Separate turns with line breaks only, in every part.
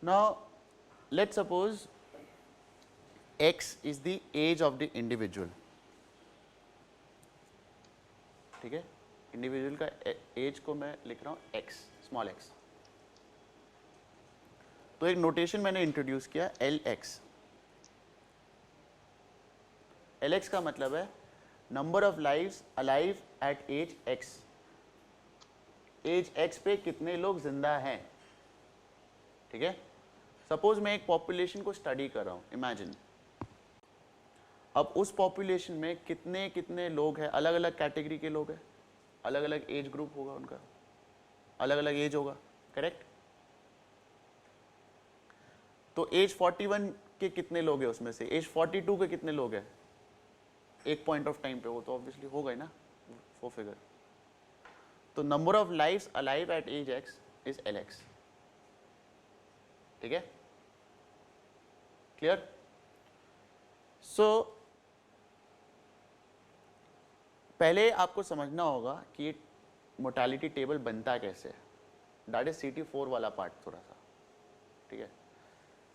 Now let's suppose x is the age of the individual. ठीक है, individual का as को मैं लिख रहा हूं x, स्मॉल x. तो एक नोटेशन मैंने इंट्रोड्यूस किया LX. LX का मतलब है number of lives alive at age x. Age x पे कितने लोग जिंदा हैं. ठीक है, सपोज मैं एक पॉपुलेशन को स्टडी कर रहा हूं, इमेजिन. अब उस पॉपुलेशन में कितने कितने लोग हैं, अलग अलग कैटेगरी के लोग हैं, अलग अलग एज ग्रुप होगा उनका, अलग अलग एज होगा. करेक्ट. तो एज 41 के कितने लोग हैं उसमें से, एज 42 के कितने लोग हैं एक पॉइंट ऑफ टाइम पे, वो तो ऑब्वियसली होगा ही ना वो फिगर. तो number of lives alive at age x is LX. ठीक है, क्लियर. सो पहले आपको समझना होगा कि ये मोर्टेलिटी टेबल बनता कैसे है. दैट इज CT4 वाला पार्ट थोड़ा सा. ठीक है,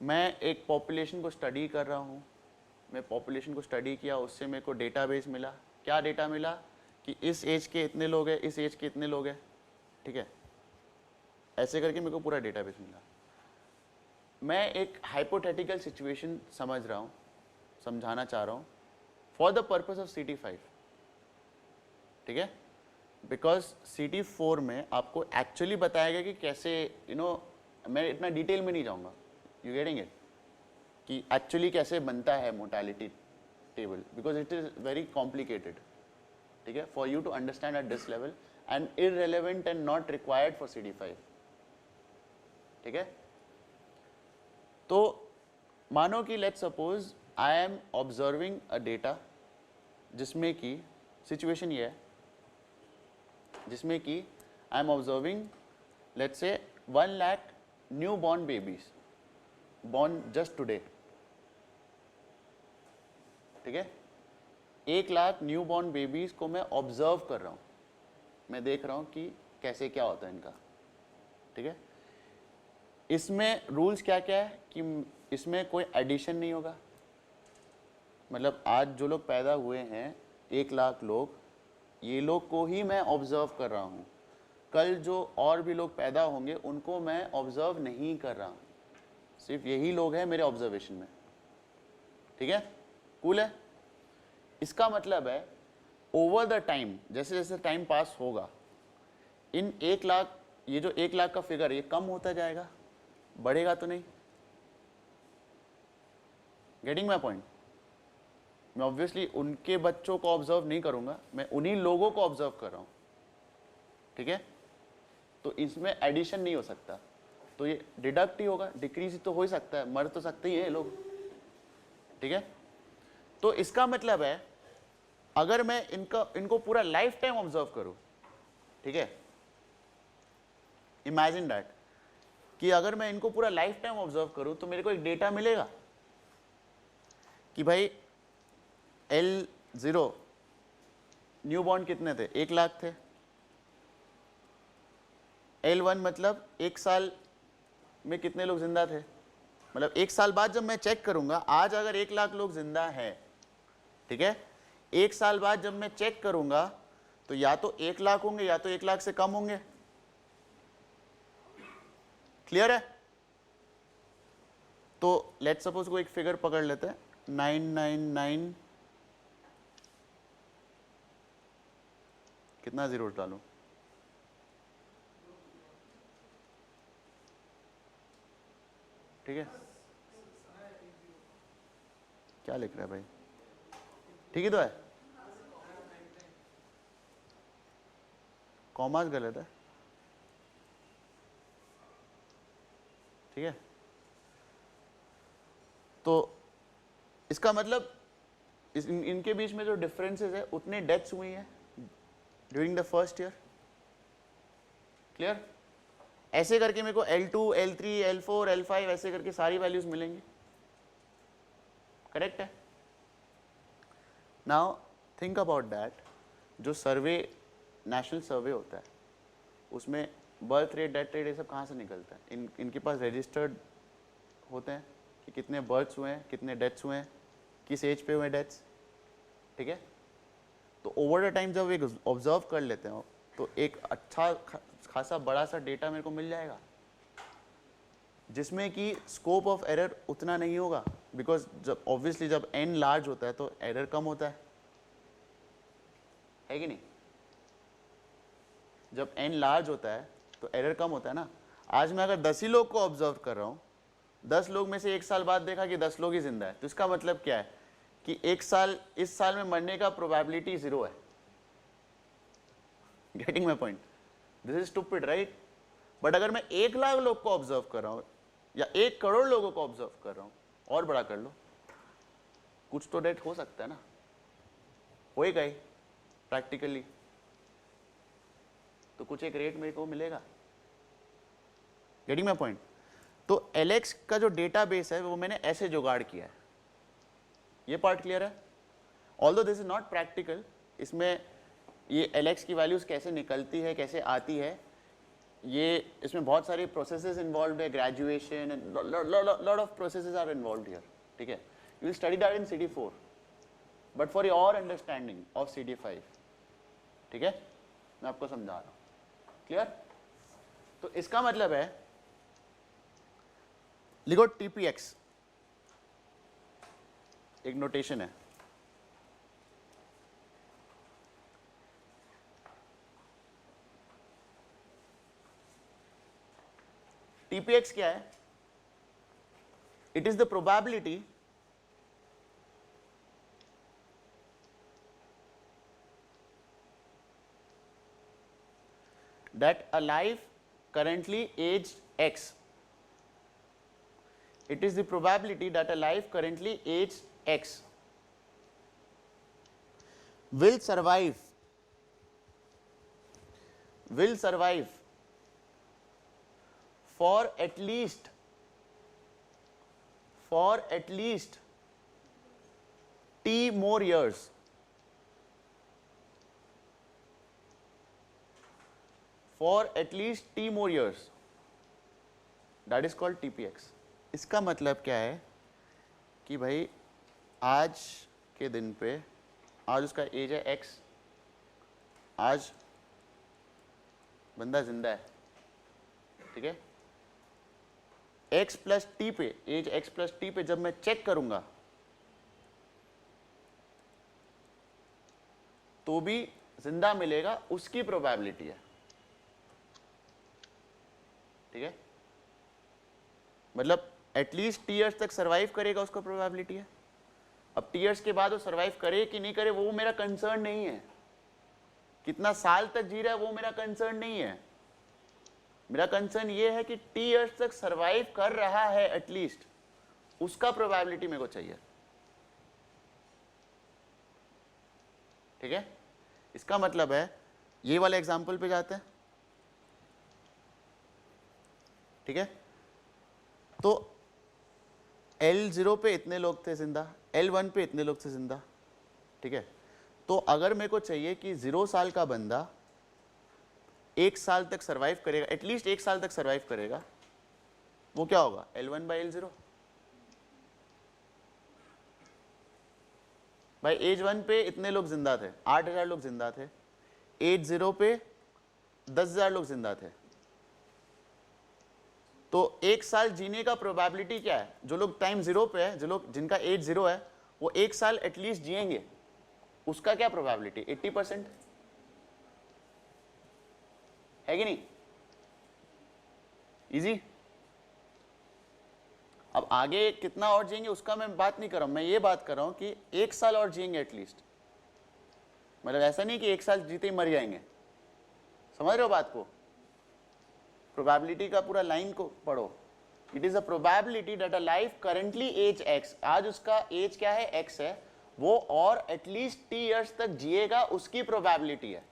मैं एक पॉपुलेशन को स्टडी कर रहा हूँ. मैं पॉपुलेशन को स्टडी किया, उससे मेरे को डेटाबेस मिला. क्या डेटा मिला कि इस एज के इतने लोग हैं, इस एज के इतने लोग हैं. ठीक है, ऐसे करके मेरे को पूरा डेटाबेस मिला. मैं एक हाइपोथेटिकल सिचुएशन समझ रहा हूँ, समझाना चाह रहा हूँ for the purpose of CT5. ठीक है, बिकॉज CT4 में आपको एक्चुअली बताएगा कि कैसे मैं इतना डिटेल में नहीं जाऊँगा. यू गेटिंग इट, कि एक्चुअली कैसे बनता है mortality table, because it is very complicated. ठीक है, for you to understand at this level and irrelevant and not required for CD5. ठीक है, तो मानो कि let's suppose I am observing a data जिसमें कि सिचुएशन ये है, जिसमें कि आई am observing let's say 1 lakh new born babies born just today. ठीक है, 1 लाख न्यू बॉर्न बेबीज को मैं ऑब्जर्व कर रहा हूं. मैं देख रहा हूं कि कैसे क्या होता है इनका. ठीक है, इसमें रूल्स क्या क्या है कि इसमें कोई एडिशन नहीं होगा. मतलब आज जो लोग पैदा हुए हैं 1 लाख लोग, ये लोग को ही मैं ऑब्जर्व कर रहा हूँ. कल जो और भी लोग पैदा होंगे उनको मैं ऑब्जर्व नहीं कर रहा हूँ. सिर्फ यही लोग हैं मेरे ऑब्जर्वेशन में. ठीक है, कूल है. इसका मतलब है ओवर द टाइम, जैसे जैसे टाइम पास होगा, इन 1 लाख, ये जो 1 लाख का फिगर ये कम होता जाएगा, बढ़ेगा तो नहीं. Getting my point. मैं ऑब्वियसली उनके बच्चों को ऑब्जर्व नहीं करूंगा, मैं उन्हीं लोगों को ऑब्जर्व कर रहा हूं. ठीक है, तो इसमें एडिशन नहीं हो सकता, तो ये डिडक्ट ही होगा. डिक्रीज तो हो ही सकता है, मर तो सकते ही है लोग. ठीक है, तो इसका मतलब है अगर मैं इनको पूरा लाइफ टाइम ऑब्जर्व करूं, ठीक है, इमेजिन दैट कि अगर मैं इनको पूरा लाइफ टाइम ऑब्जर्व करूं तो मेरे को एक डेटा मिलेगा कि भाई L0 न्यू बॉर्न कितने थे, 1 लाख थे. L1 मतलब 1 साल में कितने लोग जिंदा थे. मतलब 1 साल बाद जब मैं चेक करूंगा, आज अगर 1 लाख लोग जिंदा हैं, ठीक है, 1 साल बाद जब मैं चेक करूंगा तो या तो 1 लाख होंगे या तो 1 लाख से कम होंगे. क्लियर है. तो लेट्स सपोज को एक फिगर पकड़ लेते हैं 999, कितना जीरो डालूं, ठीक है, क्या लिख रहा है भाई, ठीक ही तो है, कॉमास गलत है. ठीक है, तो इसका मतलब इनके बीच में जो डिफरेंसेस है उतने डेथ्स हुई हैं during the first year. Clear. ऐसे करके मेरे को L2, L3, L4, L5 ऐसे करके सारी वैल्यूज मिलेंगी. करेक्ट है. Now think about that. जो सर्वे, नेशनल सर्वे होता है, उसमें बर्थ रेट, डेथ रेट ये सब कहाँ से निकलता है. इनके पास रजिस्टर्ड होते हैं कि कितने बर्थ्स हुए हैं, कितने डेथ्स हुए हैं, किस एज पे हुए डेथ्स, ठीक है। तो ओवर द टाइम जब एक ऑब्जर्व कर लेते हैं तो एक अच्छा खासा बड़ा सा डेटा मेरे को मिल जाएगा, जिसमें कि स्कोप ऑफ एरर उतना नहीं होगा, बिकॉज जब ऑब्वियसली जब एन लार्ज होता है तो एरर कम होता है कि नहीं। जब एन लार्ज होता है तो एरर कम होता है ना। आज मैं अगर 10 ही लोग को ऑब्जर्व कर रहा हूँ, 10 लोग में से 1 साल बाद देखा कि 10 लोग ही जिंदा है, तो इसका मतलब क्या है कि इस साल में मरने का प्रोबेबिलिटी 0 है। Getting my point? This is stupid, right? But अगर मैं 1 लाख लोग को ऑब्जर्व कर रहा हूँ या 1 करोड़ लोगों को ऑब्जर्व कर रहा हूँ, और बड़ा कर लो, कुछ तो डेट हो सकता है ना, होएगा ही प्रैक्टिकली, तो कुछ एक रेट मेरे को मिलेगा। Getting my point? तो एलेक्स का जो डेटाबेस है वो मैंने ऐसे जुगाड़ किया है। ये पार्ट क्लियर है? Although this is not practical, इसमें ये एलेक्स की वैल्यूज कैसे निकलती है, कैसे आती है, ये इसमें बहुत सारी प्रोसेसेस इन्वॉल्व है, graduation and lot of processes are involve here, ठीक है। You will study that in CD4, but for your understanding of CD5, ठीक है, मैं आपको समझा रहा हूँ। क्लियर? तो इसका मतलब है, लिखो TPX, एक नोटेशन है, TPX क्या है? It is the probability that a life currently aged X, it is the probability that a life currently aged X will survive for at least T more years, for at least T more years, that is called TPX। इसका मतलब क्या है कि भाई आज के दिन पे, आज उसका एज है X, आज बंदा जिंदा है, ठीक है। X प्लस टी पे, एज X प्लस टी पे जब मैं चेक करूंगा तो भी जिंदा मिलेगा, उसकी प्रोबेबिलिटी है, ठीक है। मतलब एटलीस्ट T इयर्स तक सरवाइव करेगा, उसका प्रोबेबिलिटी है। अब T इयर्स के बाद वो सरवाइव करे कि नहीं करे वो मेरा कंसर्न नहीं है, कितना साल तक जी रहा है वो मेरा कंसर्न नहीं है। मेरा कंसर्न ये है कि T इयर्स तक सरवाइव कर रहा है एटलीस्ट, उसका प्रोबेबिलिटी मेरे को चाहिए, ठीक है। इसका मतलब है, ये वाले एग्जाम्पल पे जाते हैं, ठीक है। तो L0 पे इतने लोग थे जिंदा, L1 पे इतने लोग थे जिंदा, ठीक है। तो अगर मेरे को चाहिए कि 0 साल का बंदा 1 साल तक सरवाइव करेगा, एटलीस्ट 1 साल तक सरवाइव करेगा, वो क्या होगा? L1 by L0। भाई एज 1 पे इतने लोग जिंदा थे, 8000 लोग जिंदा थे, एज 0 पे 10,000 लोग जिंदा थे, तो 1 साल जीने का प्रोबेबिलिटी क्या है? जो लोग टाइम 0 पे है, जो लोग जिनका एज 0 है, वो 1 साल एटलीस्ट जिएंगे, उसका क्या प्रोबेबिलिटी? 80% है कि नहीं? इजी। अब आगे कितना और जिएंगे उसका मैं बात नहीं कर रहा हूं, मैं ये बात कर रहा हूं कि 1 साल और जिएंगे एटलीस्ट। मतलब ऐसा नहीं कि 1 साल जीते ही मर जाएंगे, समझ रहे हो बात को? प्रोबेबिलिटी का पूरा लाइन को पढ़ो। It is a probability that a life currently age X, आज उसका एज क्या है? X है, वो और एटलीस्ट T इयर्स तक जिएगा, उसकी प्रोबेबिलिटी है।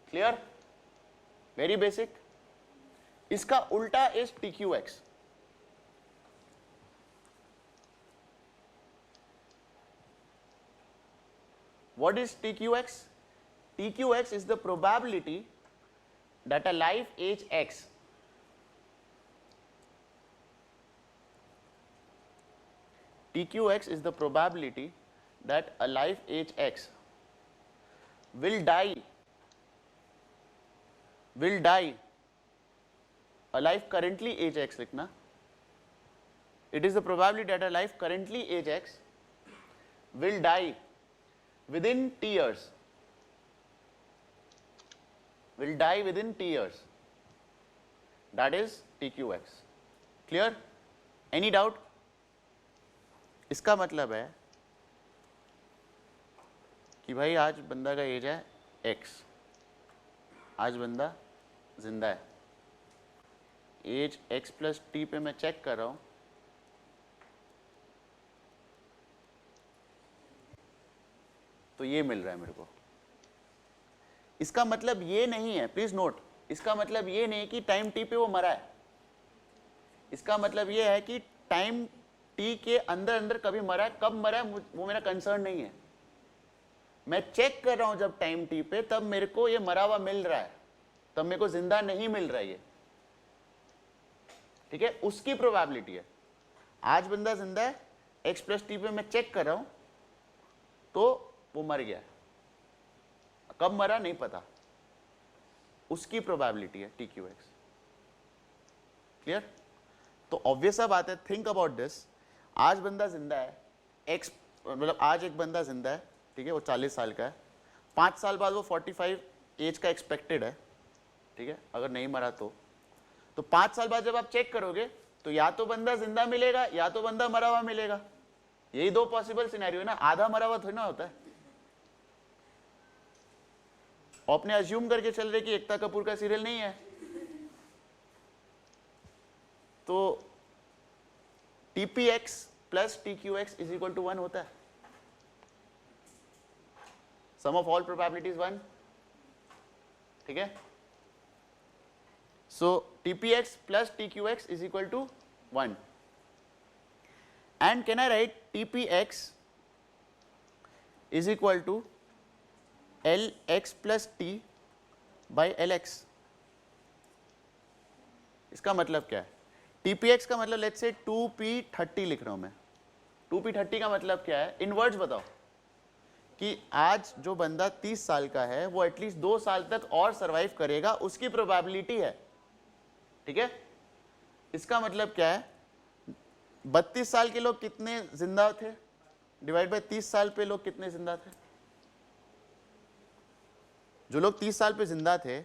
क्लियर? Very basic. इसका उल्टा is TQX। What is TQX? TQX is the probability that a life age X TQX is the probability that a life age X will die, a life currently age X लिखना, it is the probability that a life currently age X will die within T years, that is TQX. Clear? Any doubt? इसका मतलब है कि भाई आज बंदा का as है X, आज बंदा जिंदा है, एज X प्लस टी पे मैं चेक कर रहा हूं, तो ये मिल रहा है मेरे को। इसका मतलब ये नहीं है, प्लीज नोट, इसका मतलब ये नहीं कि टाइम टी पे वो मरा है, इसका मतलब ये है कि टाइम टी के अंदर अंदर कभी मरा है, कब मरा है वो मेरा कंसर्न नहीं है। मैं चेक कर रहा हूं जब टाइम टी पे, तब मेरे को ये मरा हुआ मिल रहा है, तब मेरे को जिंदा नहीं मिल रहा है ये, ठीक है, उसकी प्रोबेबिलिटी है। आज बंदा जिंदा है, एक्स प्लस टी पे मैं चेक कर रहा हूं तो वो मर गया है, कब मरा नहीं पता, उसकी प्रोबेबिलिटी है TQX। क्लियर? तो ऑब्वियस सा बात है, थिंक अबाउट दिस, आज बंदा जिंदा है, एक्स मतलब आज एक बंदा जिंदा है, ठीक है, वो 40 साल का है, 5 साल बाद वो 45 एज का एक्सपेक्टेड है, ठीक है, अगर नहीं मरा तो 5 साल बाद जब आप चेक करोगे तो या तो बंदा जिंदा मिलेगा या तो बंदा मरा हुआ मिलेगा, यही दो पॉसिबल सिनेरियो है ना, आधा मरा हुआ थोड़ी ना होता है। आपने अज्यूम करके चल रहे कि एकता कपूर का सीरियल नहीं है, तो TPX plus TQX is equal to 1 होता है, सम ऑफ ऑल प्रोबेबिलिटीज 1, ठीक है। So TPX plus TQX is equal to 1, and can I write TPX is equal to LX plus T by LX। इसका मतलब क्या है? TPX का मतलब लेट्स से 2P30 लिख रहा हूं मैं, 2P30 का मतलब क्या है, इन वर्ड्स बताओ कि आज जो बंदा 30 साल का है वो एटलीस्ट 2 साल तक और सरवाइव करेगा, उसकी प्रोबेबिलिटी है, ठीक है। इसका मतलब क्या है, 32 साल के लोग कितने जिंदा थे, डिवाइड बाय 30 साल पे लोग कितने जिंदा थे, जो लोग 30 साल पे जिंदा थे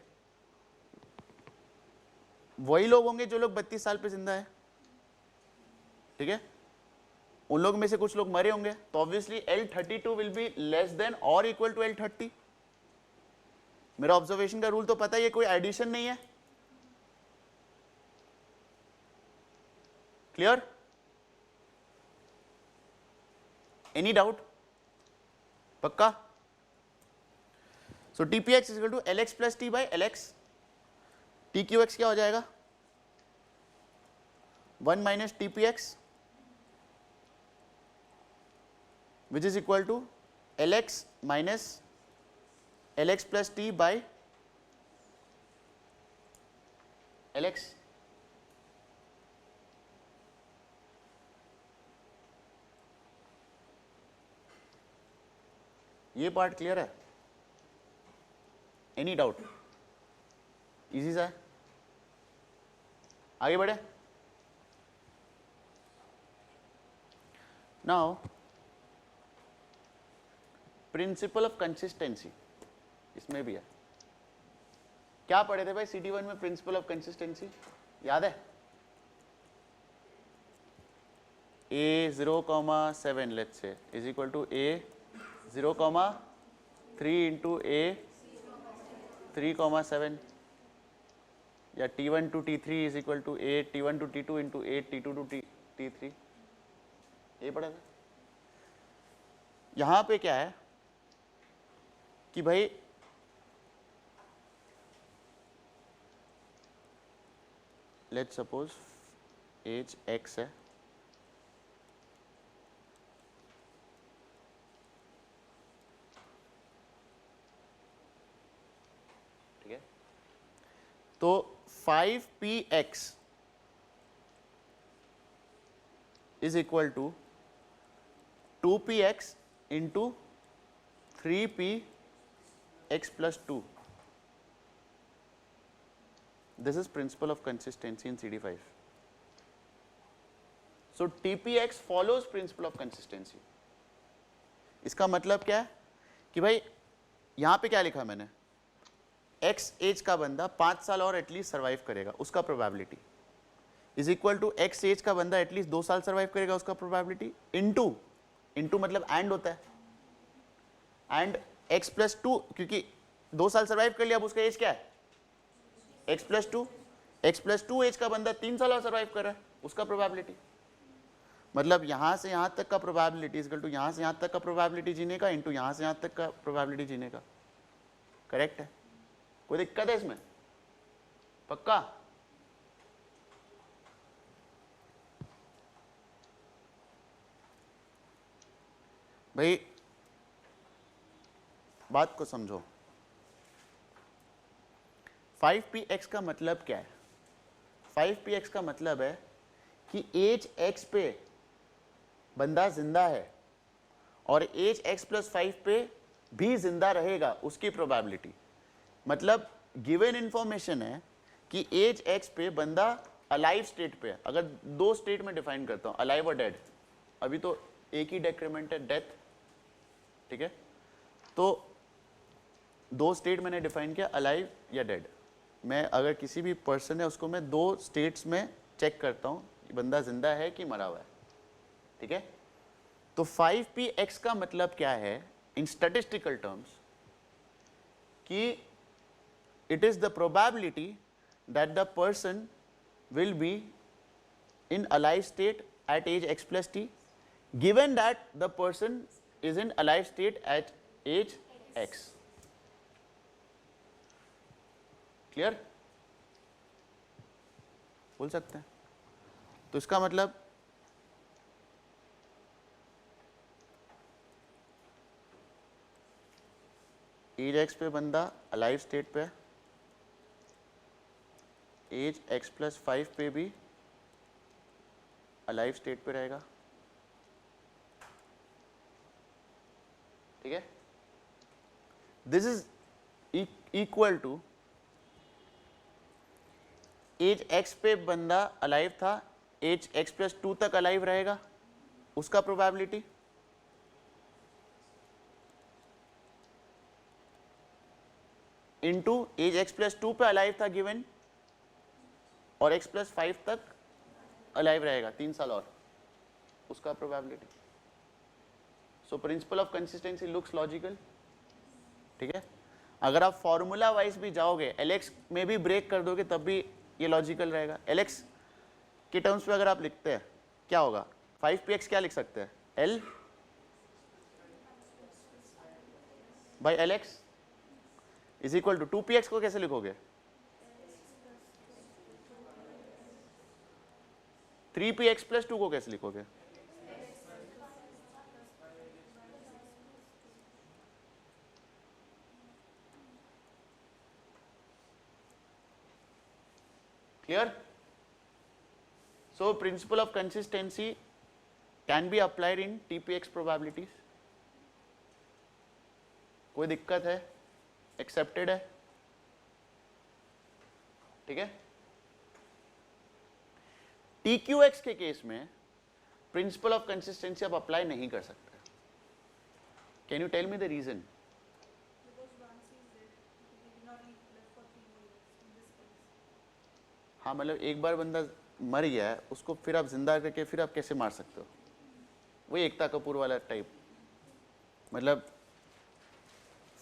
वही लोग होंगे जो लोग 32 साल पे जिंदा है, ठीक है। उन लोग में से कुछ लोग मरे होंगे, तो obviously L32 will be less than और इक्वल टू L30। मेरा ऑब्जर्वेशन का रूल तो पता है, ये कोई एडिशन नहीं है। क्लियर? Any doubt? पक्का? So TPX is equal to LX plus T by LX। TQX क्या हो जाएगा, 1 minus TPX which is equal to LX minus LX plus T by LX। ये पार्ट क्लियर है? Any doubt? इजी सा है, आगे बढ़े। नाउ प्रिंसिपल ऑफ कंसिस्टेंसी इसमें भी है। क्या पढ़े थे भाई CT1 में प्रिंसिपल ऑफ कंसिस्टेंसी, याद है? A0,7 let's say is equal to A0,3 into A3,7, या T1 to T3 is equal to A T1 to T2 into A T2 to T3, ये पढ़ा था। यहां पे क्या है कि भाई लेट्स सपोज एज X है, ठीक है, तो 5px is equal to 2px into 3px plus 2. This is principle of consistency in CD5. So TPX follows principle of consistency. इसका मतलब क्या है कि भाई यहां पे क्या लिखा मैंने, x एज का बंदा 5 साल और एटलीस्ट सर्वाइव करेगा, उसका probability is equal to x age का बंदा एटलीस्ट 2 साल सर्वाइव करेगा, उसका प्रोबेबिलिटी इनटू मतलब एंड होता है, एंड x प्लस 2, क्योंकि 2 साल सर्वाइव कर लिया, अब उसका एज क्या है x प्लस 2 एज का बंदा 3 साल और सर्वाइव कर रहा है, उसका प्रोबेबिलिटी, मतलब यहां से यहां तक का प्रोबेबिलिटी इज इक्वल टू यहां से यहां तक का प्रोबेबिलिटी जीने का इंटू यहां से यहां तक का प्रोबेबिलिटी जीने का। करेक्ट है? कोई दिक्कत है इसमें? पक्का? भाई बात को समझो, 5px का मतलब क्या है? 5px का मतलब है कि एज x पे बंदा जिंदा है और एज x प्लस 5 पे भी जिंदा रहेगा, उसकी प्रोबेबिलिटी, मतलब गिवन इंफॉर्मेशन है कि एज x पे बंदा अलाइव स्टेट पे है। अगर 2 स्टेट में डिफाइन करता हूं, अलाइव और डेड, अभी तो एक ही डेक्रीमेंट है, डेथ, ठीक है, तो 2 स्टेट मैंने डिफाइन किया, अलाइव या डेड। मैं अगर किसी भी पर्सन है उसको मैं 2 स्टेट्स में चेक करता हूं कि बंदा जिंदा है कि मरा हुआ है, ठीक है। तो 5px का मतलब क्या है इन स्टैटिस्टिकल टर्म्स, कि it is the probability that the person will be in alive state at age x plus t, given that the person is in alive state at age x। Clear? बोल सकते हैं? तो इसका मतलब age x पे बंदा alive state पे, age x plus 5 पे भी अलाइव स्टेट पे रहेगा, ठीक है। This is equal to age x पे बंदा अलाइव था, एज x प्लस 2 तक अलाइव रहेगा, उसका probability, into age x plus 2 पे अलाइव था गिवन, और x प्लस 5 तक अलाइव रहेगा 3 साल और, उसका probability. So principle of consistency looks logical, ठीक है। अगर आप फॉर्मूला वाइज भी जाओगे, lx में भी ब्रेक कर दोगे तब भी ये लॉजिकल रहेगा। lx के टर्म्स पे अगर आप लिखते हैं क्या होगा, 5px क्या लिख सकते हैं, l by lx is equal to 2px को कैसे लिखोगे, 3px प्लस 2 को कैसे लिखोगे, clear? So principle of consistency can be applied in TPX probabilities. कोई दिक्कत है? एक्सेप्टेड है, ठीक है। TQX के केस में प्रिंसिपल ऑफ कंसिस्टेंसी आप अप्लाई नहीं कर सकते। Can you tell me the reason? हाँ, मतलब एक बार बंदा मर गया है, उसको फिर आप जिंदा करके फिर आप कैसे मार सकते हो? वही एकता कपूर वाला टाइप, मतलब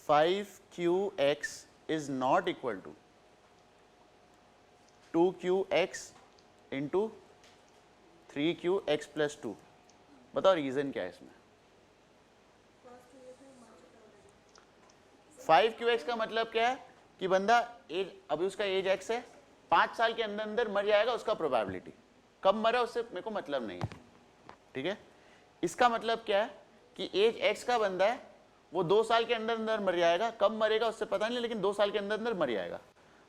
5qx is not equal to 2qx into 3qx plus 2। बताओ रीजन क्या है इसमें? 5qx का मतलब क्या है कि बंदा एज, अभी उसका एज x है, 5 साल के अंदर अंदर मर जाएगा, उसका प्रोबेबिलिटी, कब मरा उससे मेरे को मतलब नहीं है, ठीक है। इसका मतलब क्या है कि एज x का बंदा है, वो 2 साल के अंदर अंदर मर जाएगा, कब मरेगा उससे पता नहीं, लेकिन 2 साल के अंदर अंदर मर जाएगा,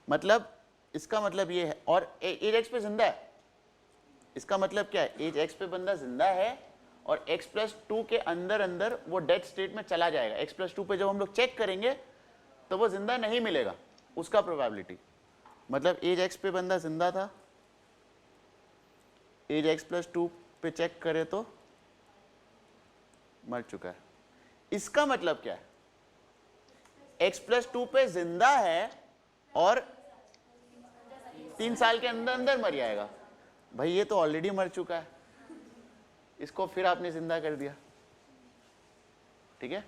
मतलब इसका मतलब ये है। और एज x पे जिंदा है, इसका मतलब क्या है, एज x पे बंदा जिंदा है और x+2 के अंदर अंदर वो डेथ स्टेट में चला जाएगा। x+2 पे जब हम लोग चेक करेंगे तो वो जिंदा नहीं मिलेगा, उसका प्रोबेबिलिटी, मतलब एज x पे बंदा जिंदा था, एज x+2 पे चेक करे तो मर चुका है। इसका मतलब क्या है, x+2 पे जिंदा है और 3 साल के अंदर अंदर मर जाएगा। भाई ये तो ऑलरेडी मर चुका है, इसको फिर आपने जिंदा कर दिया। ठीक है,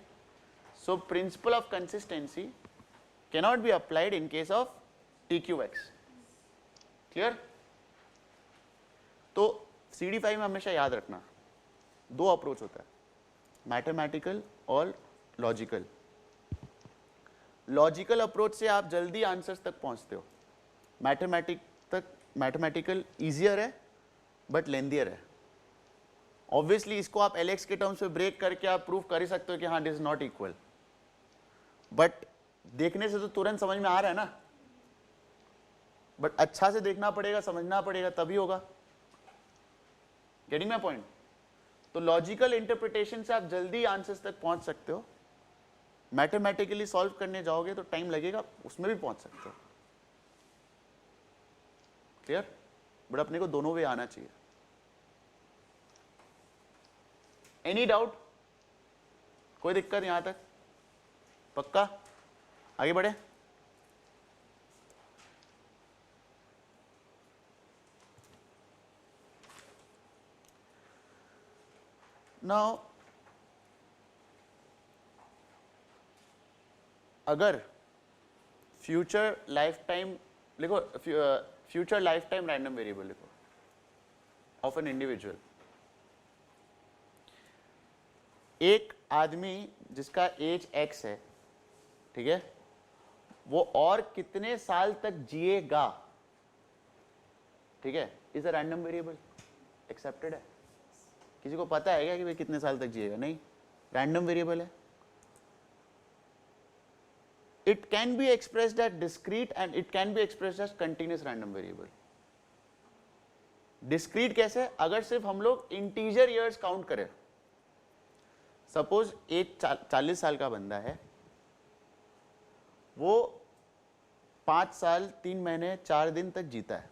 so principle of consistency cannot be applied in case of TQX। Clear? तो CD5 में हमेशा याद रखना 2 अप्रोच होता है, मैथमेटिकल और लॉजिकल। लॉजिकल अप्रोच से आप जल्दी आंसर्स तक पहुंचते हो, मैथमेटिकल ईजियर है बट लेंदियर है। ऑब्वियसली इसको आप LX के टर्म्स में ब्रेक करके आप प्रूव कर ही सकते हो कि हाँ this is not equal, but देखने से तो तुरंत समझ में आ रहा है ना, बट अच्छा से देखना पड़ेगा, समझना पड़ेगा, तभी होगा। Getting my point? तो लॉजिकल इंटरप्रिटेशन से आप जल्दी आंसर्स तक पहुंच सकते हो, मैथमेटिकली सॉल्व करने जाओगे तो टाइम लगेगा, उसमें भी पहुंच सकते हो। क्लियर? बट अपने को दोनों वे आना चाहिए। Any doubt? कोई दिक्कत यहां तक? पक्का? आगे बढ़े? नाउ अगर फ्यूचर लाइफ टाइम लिखो, future life time random variable लिखो ऑफ एन इंडिविजुअल। एक आदमी जिसका एज x है, ठीक है, वो और कितने साल तक जिएगा, ठीक है, is a random variable, accepted है। किसी को पता है क्या कि भाई कितने साल तक जिएगा? नहीं, रैंडम वेरिएबल है। It can be expressed as discrete and it can be expressed as continuous random variable. Discrete कैसे? अगर सिर्फ हम लोग इंटीजर ईयर्स काउंट करें, सपोज एक 40 साल का बंदा है, वो 5 साल 3 महीने 4 दिन तक जीता है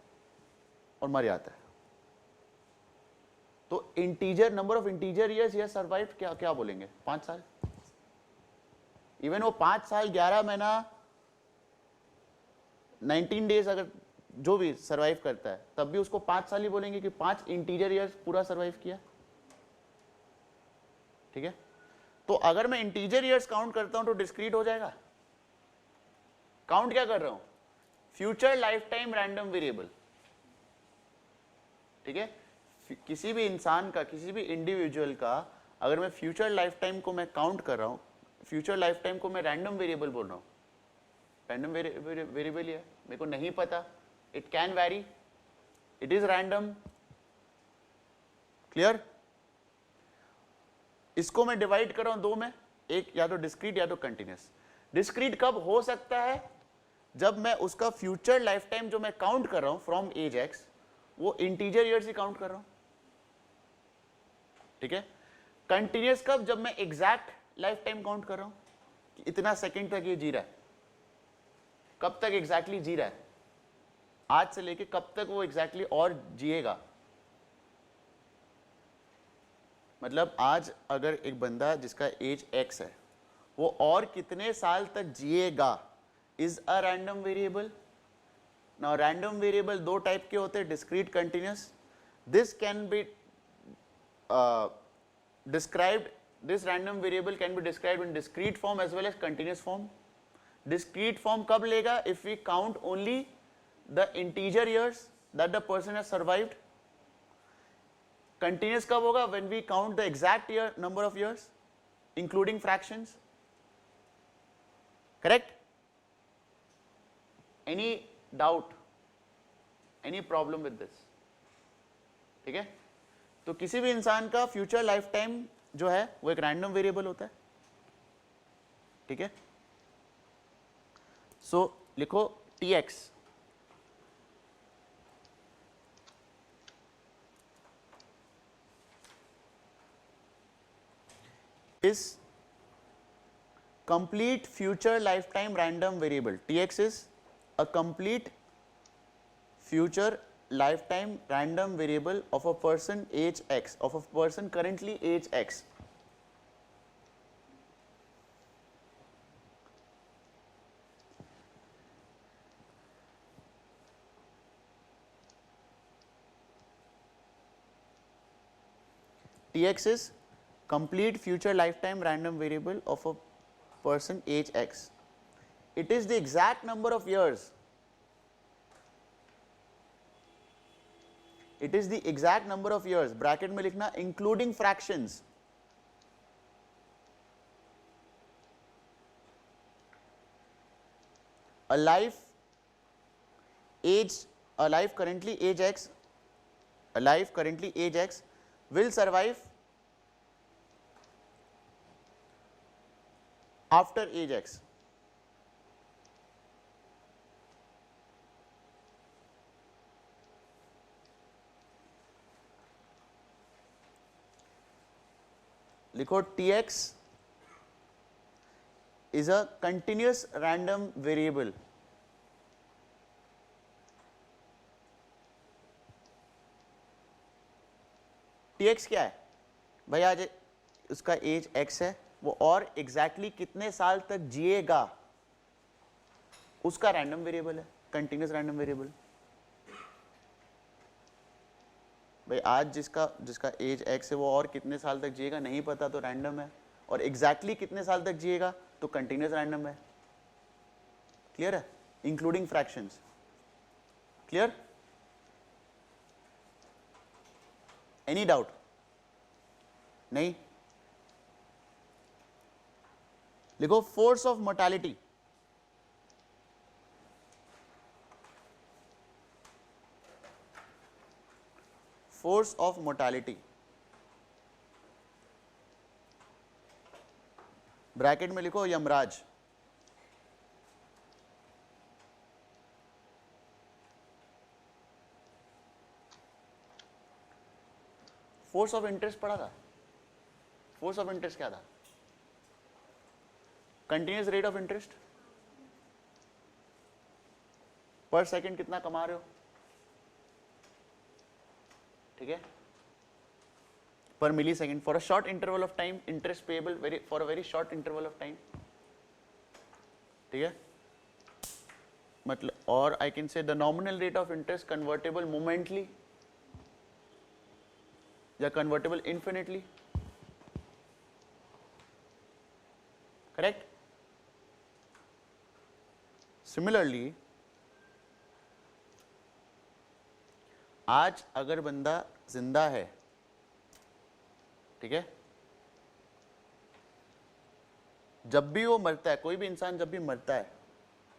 और मर जाता है, तो integer number of integer years या सर्वाइव क्या क्या बोलेंगे? 5 साल। इवन वो 5 साल 11 महीना 19 डेज अगर जो भी सरवाइव करता है, तब भी उसको 5 साल ही बोलेंगे कि 5 इंटीजर ईयर्स पूरा सरवाइव किया। ठीक है, तो अगर मैं इंटीजर ईयर्स काउंट करता हूं तो डिस्क्रीट हो जाएगा। काउंट क्या कर रहा हूं? Future life time random variable. ठीक है, किसी भी इंसान का, किसी भी इंडिविजुअल का अगर मैं फ्यूचर लाइफ टाइम को मैं काउंट कर रहा हूं, फ्यूचर लाइफ टाइम को मैं रैंडम वेरिएबल बोल रहा हूं, रैंडम वेरिएबल है, मेरे को नहीं पता, it can vary, it is random. Clear? इसको मैं डिवाइड कर रहा हूं 2 में, एक या तो डिस्क्रीट या तो कंटिन्यूस। डिस्क्रीट कब हो सकता है? जब मैं उसका फ्यूचर लाइफ टाइम जो मैं काउंट कर रहा हूं फ्रॉम एज एक्स, वो इंटीजर ईयर्स ही काउंट कर रहा हूं। ठीक है, कंटिन्यूस कब? जब मैं एग्जैक्ट लाइफ टाइम काउंट कर रहा हूं कि इतना सेकंड तक ये जी रहा है, कब तक एग्जैक्टली जी रहा है, आज से लेके कब तक वो एग्जैक्टली और जिएगा। मतलब आज अगर एक बंदा जिसका एज x है, वो और कितने साल तक जिएगा, is a random variable. Now random variable 2 type के होते हैं, discrete, continuous. This can be described, this random variable can be described in discrete form as well as continuous form. Discrete form कब लेगा? If we count only the integer years that the person has survived. Continuous कब होगा? When we count the exact year number of years including fractions. Correct? Any doubt? Any problem with this? ठीक है, तो किसी भी इंसान का future life time जो है वो एक रैंडम वेरिएबल होता है। ठीक है, सो लिखो Tx, is complete future lifetime random variable. Tx is a complete future lifetime random variable of a person age x, of a person currently age x. Tx is complete future lifetime random variable of a person age x. It is the exact number of years. It is the exact number of years. Bracket में लिखना including fractions. A life currently age x, a life currently age x will survive after age x. लिखो Tx is a continuous random variable. Tx क्या है भाई? आज उसका as x है, वो और एग्जैक्टली कितने साल तक जिएगा उसका रैंडम वेरिएबल है, कंटिन्यूस रैंडम वेरिएबल. भाई आज जिसका एज x है वो और कितने साल तक जिएगा नहीं पता तो रैंडम है, और एग्जैक्टली कितने साल तक जिएगा तो कंटिन्यूस रैंडम है. क्लियर है? Including fractions. Clear? Any doubt? नहीं? लिखो force of mortality. Force of mortality bracket में लिखो यमराज. फोर्स ऑफ इंटरेस्ट पढ़ा था. फोर्स ऑफ इंटरेस्ट क्या था? कंटिन्यूस रेट ऑफ इंटरेस्ट पर सेकंड कितना कमा रहे हो, ठीक है, per millisecond for a short interval of time, interest payable for a very short interval of time. ठीक है, मतलब, और I can say the nominal rate of interest convertible momently या convertible infinitely. Correct? Similarly, आज अगर बंदा जिंदा है, ठीक है, जब भी वो मरता है, कोई भी इंसान जब भी मरता है,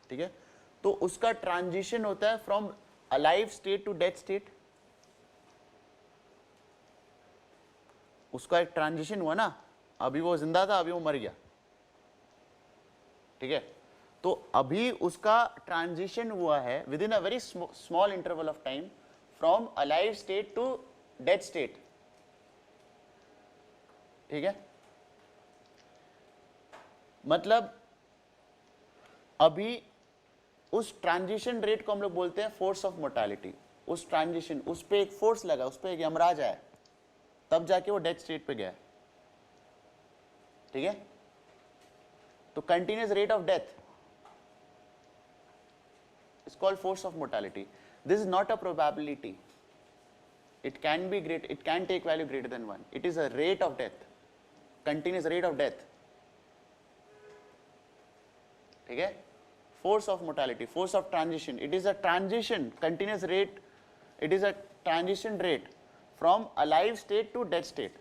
ठीक है, तो उसका ट्रांजिशन होता है from alive state to death state. उसका एक ट्रांजिशन हुआ ना, अभी वो जिंदा था, अभी वो मर गया, ठीक है, तो अभी उसका ट्रांजिशन हुआ है within a very small interval of time from alive state to death state. ठीक है, मतलब अभी उस ट्रांजिशन रेट को हम लोग बोलते हैं फोर्स ऑफ मोर्टालिटी. उस ट्रांजिशन, उस पे एक फोर्स लगा, उस पे एक यमराज आया, तब जाके वो डेथ स्टेट पे गया. ठीक है, तो continuous rate of death is called force of mortality. This is not a probability. It can be great, it can take value greater than 1. It is a rate of death, continuous rate of death. ठीक है, force of mortality, force of transition. It is a transition, continuous rate. It is a transition rate from alive state to dead state.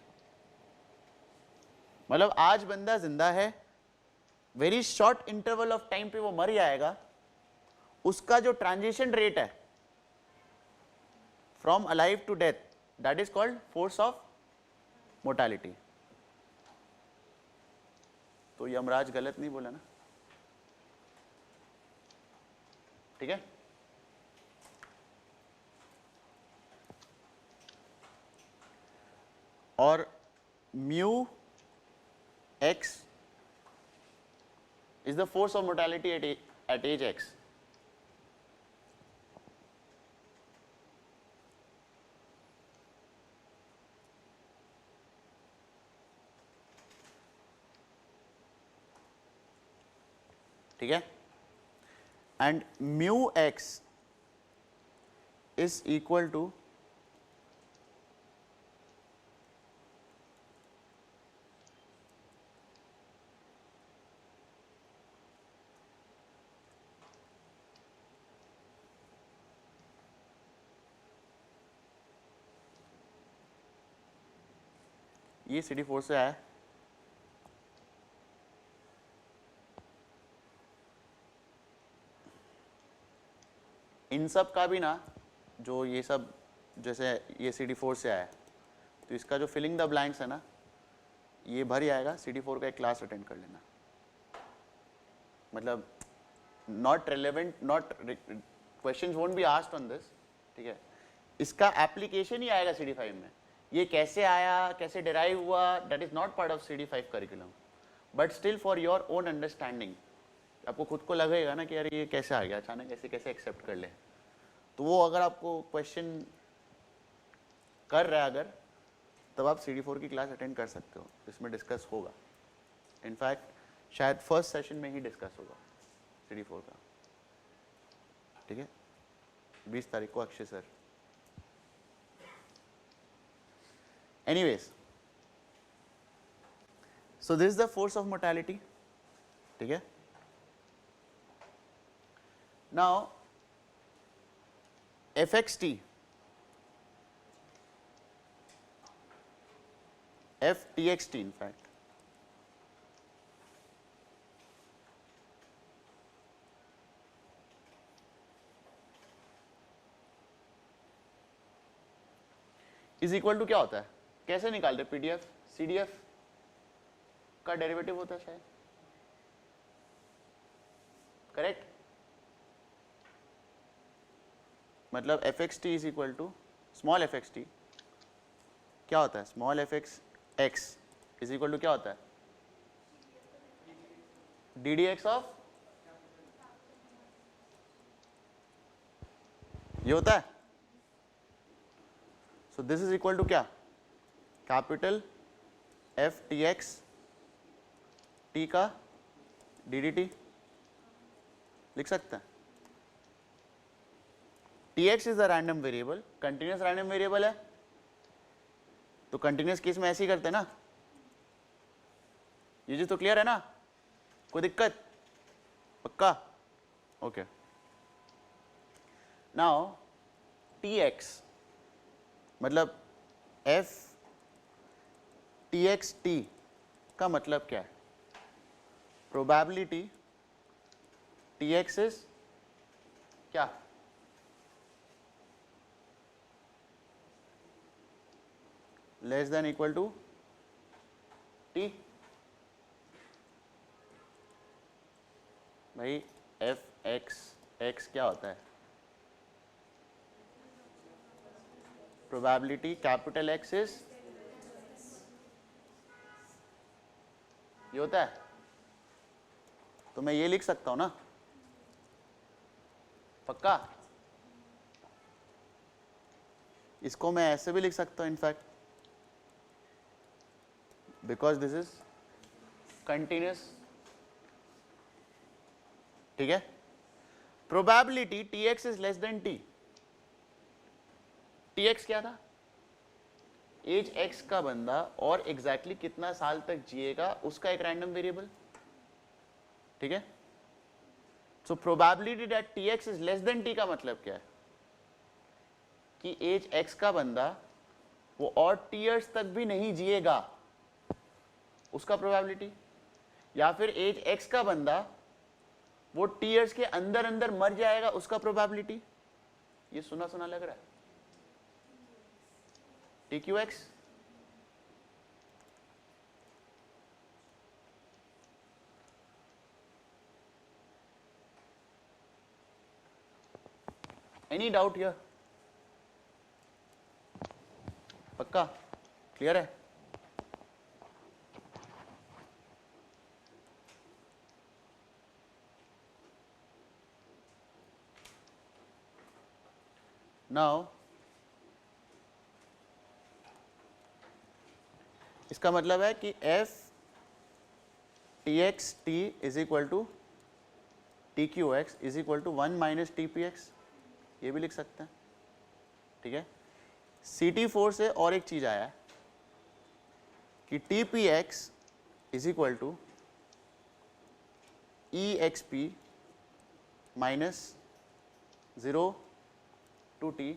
मतलब आज बंदा जिंदा है, very short interval of time पे वो मर जाएगा, उसका जो ट्रांजिशन रेट है from alive to death, that is called force of mortality. तो यमराज गलत नहीं बोला ना, ठीक है. और mu x is the force of mortality at age x. ठीक है, and mu x is equal to ये CD4 से आया, इन सब का भी ना जो ये सब जैसे ये CD4 से आया तो इसका जो फिलिंग द ब्लैंक्स है ना ये भर ही आएगा। CD4 का एक क्लास अटेंड कर लेना, मतलब not relevant, not questions won't be asked on this, ठीक है। इसका एप्लीकेशन ही आएगा CD5 में, ये कैसे आया, कैसे डिराइव हुआ, that is not part of CD5 curriculum, but still for your own understanding आपको खुद को लगेगा ना कि यार ये कैसे आ गया अचानक, ऐसे कैसे एक्सेप्ट कर ले। तो वो अगर आपको क्वेश्चन कर रहा है अगर, तब आप CD4 की क्लास अटेंड कर सकते हो, इसमें डिस्कस होगा। इनफैक्ट शायद फर्स्ट सेशन में ही डिस्कस होगा CD4 का, ठीक है, 20 तारीख को Akshay sir. Anyways, so this is the force of mortality, ठीक है। Now fxt, ftxt in fact, is equal to क्या होता है, कैसे निकालते, पीडीएफ सीडीएफ का डेरिवेटिव होता है शायद, करेक्ट। मतलब fxt is equal to small fxt क्या होता है, small fx is equal to क्या होता है, ddx ऑफ, ये होता है। So this is equal to क्या, कैपिटल ftx t का ddt लिख सकते हैं। tx is a random variable, continuous random variable है, तो कंटिन्यूस केस में ऐसे ही करते हैं ना। ये चीज तो क्लियर है ना, कोई दिक्कत, पक्का, ओके। नाउ tx मतलब f txt का मतलब क्या है, प्रोबेबिलिटी tx इज क्या, less than equal to t। भाई f(x) क्या होता है, प्रोबेबिलिटी कैपिटल X इज, ये होता है। तो मैं ये लिख सकता हूं ना, पक्का। इसको मैं ऐसे भी लिख सकता हूं in fact, because this is continuous, ठीक है। Probability tx is less then t, tx क्या था, एज x का बंदा और एग्जैक्टली कितना साल तक जिएगा उसका एक रैंडम वेरिएबल, ठीक है। So probability that tx is less then t का मतलब क्या है कि एज x का बंदा वो और t years तक भी नहीं जिएगा, उसका प्रोबेबिलिटी, या फिर एज x का बंदा वो t years के अंदर अंदर मर जाएगा, उसका प्रोबेबिलिटी। ये सुना सुना लग रहा है, TQX। एनी डाउट हियर, पक्का क्लियर है। नाउ इसका मतलब है कि F T X T is equal to T Q X is equal to 1 minus T P X, ये भी लिख सकते हैं, ठीक है। CT4 से और एक चीज आया है कि T P x is equal to E X P minus 0 to T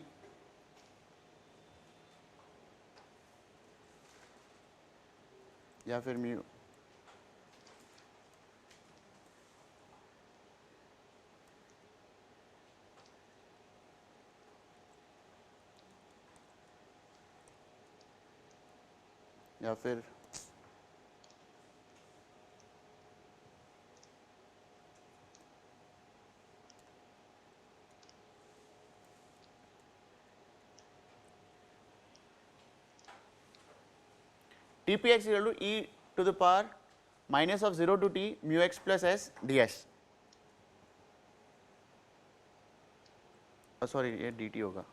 या फिर म्यू या फिर T P X equal to E to the power minus of 0 to T mu x plus S D S, sorry ये D T होगा,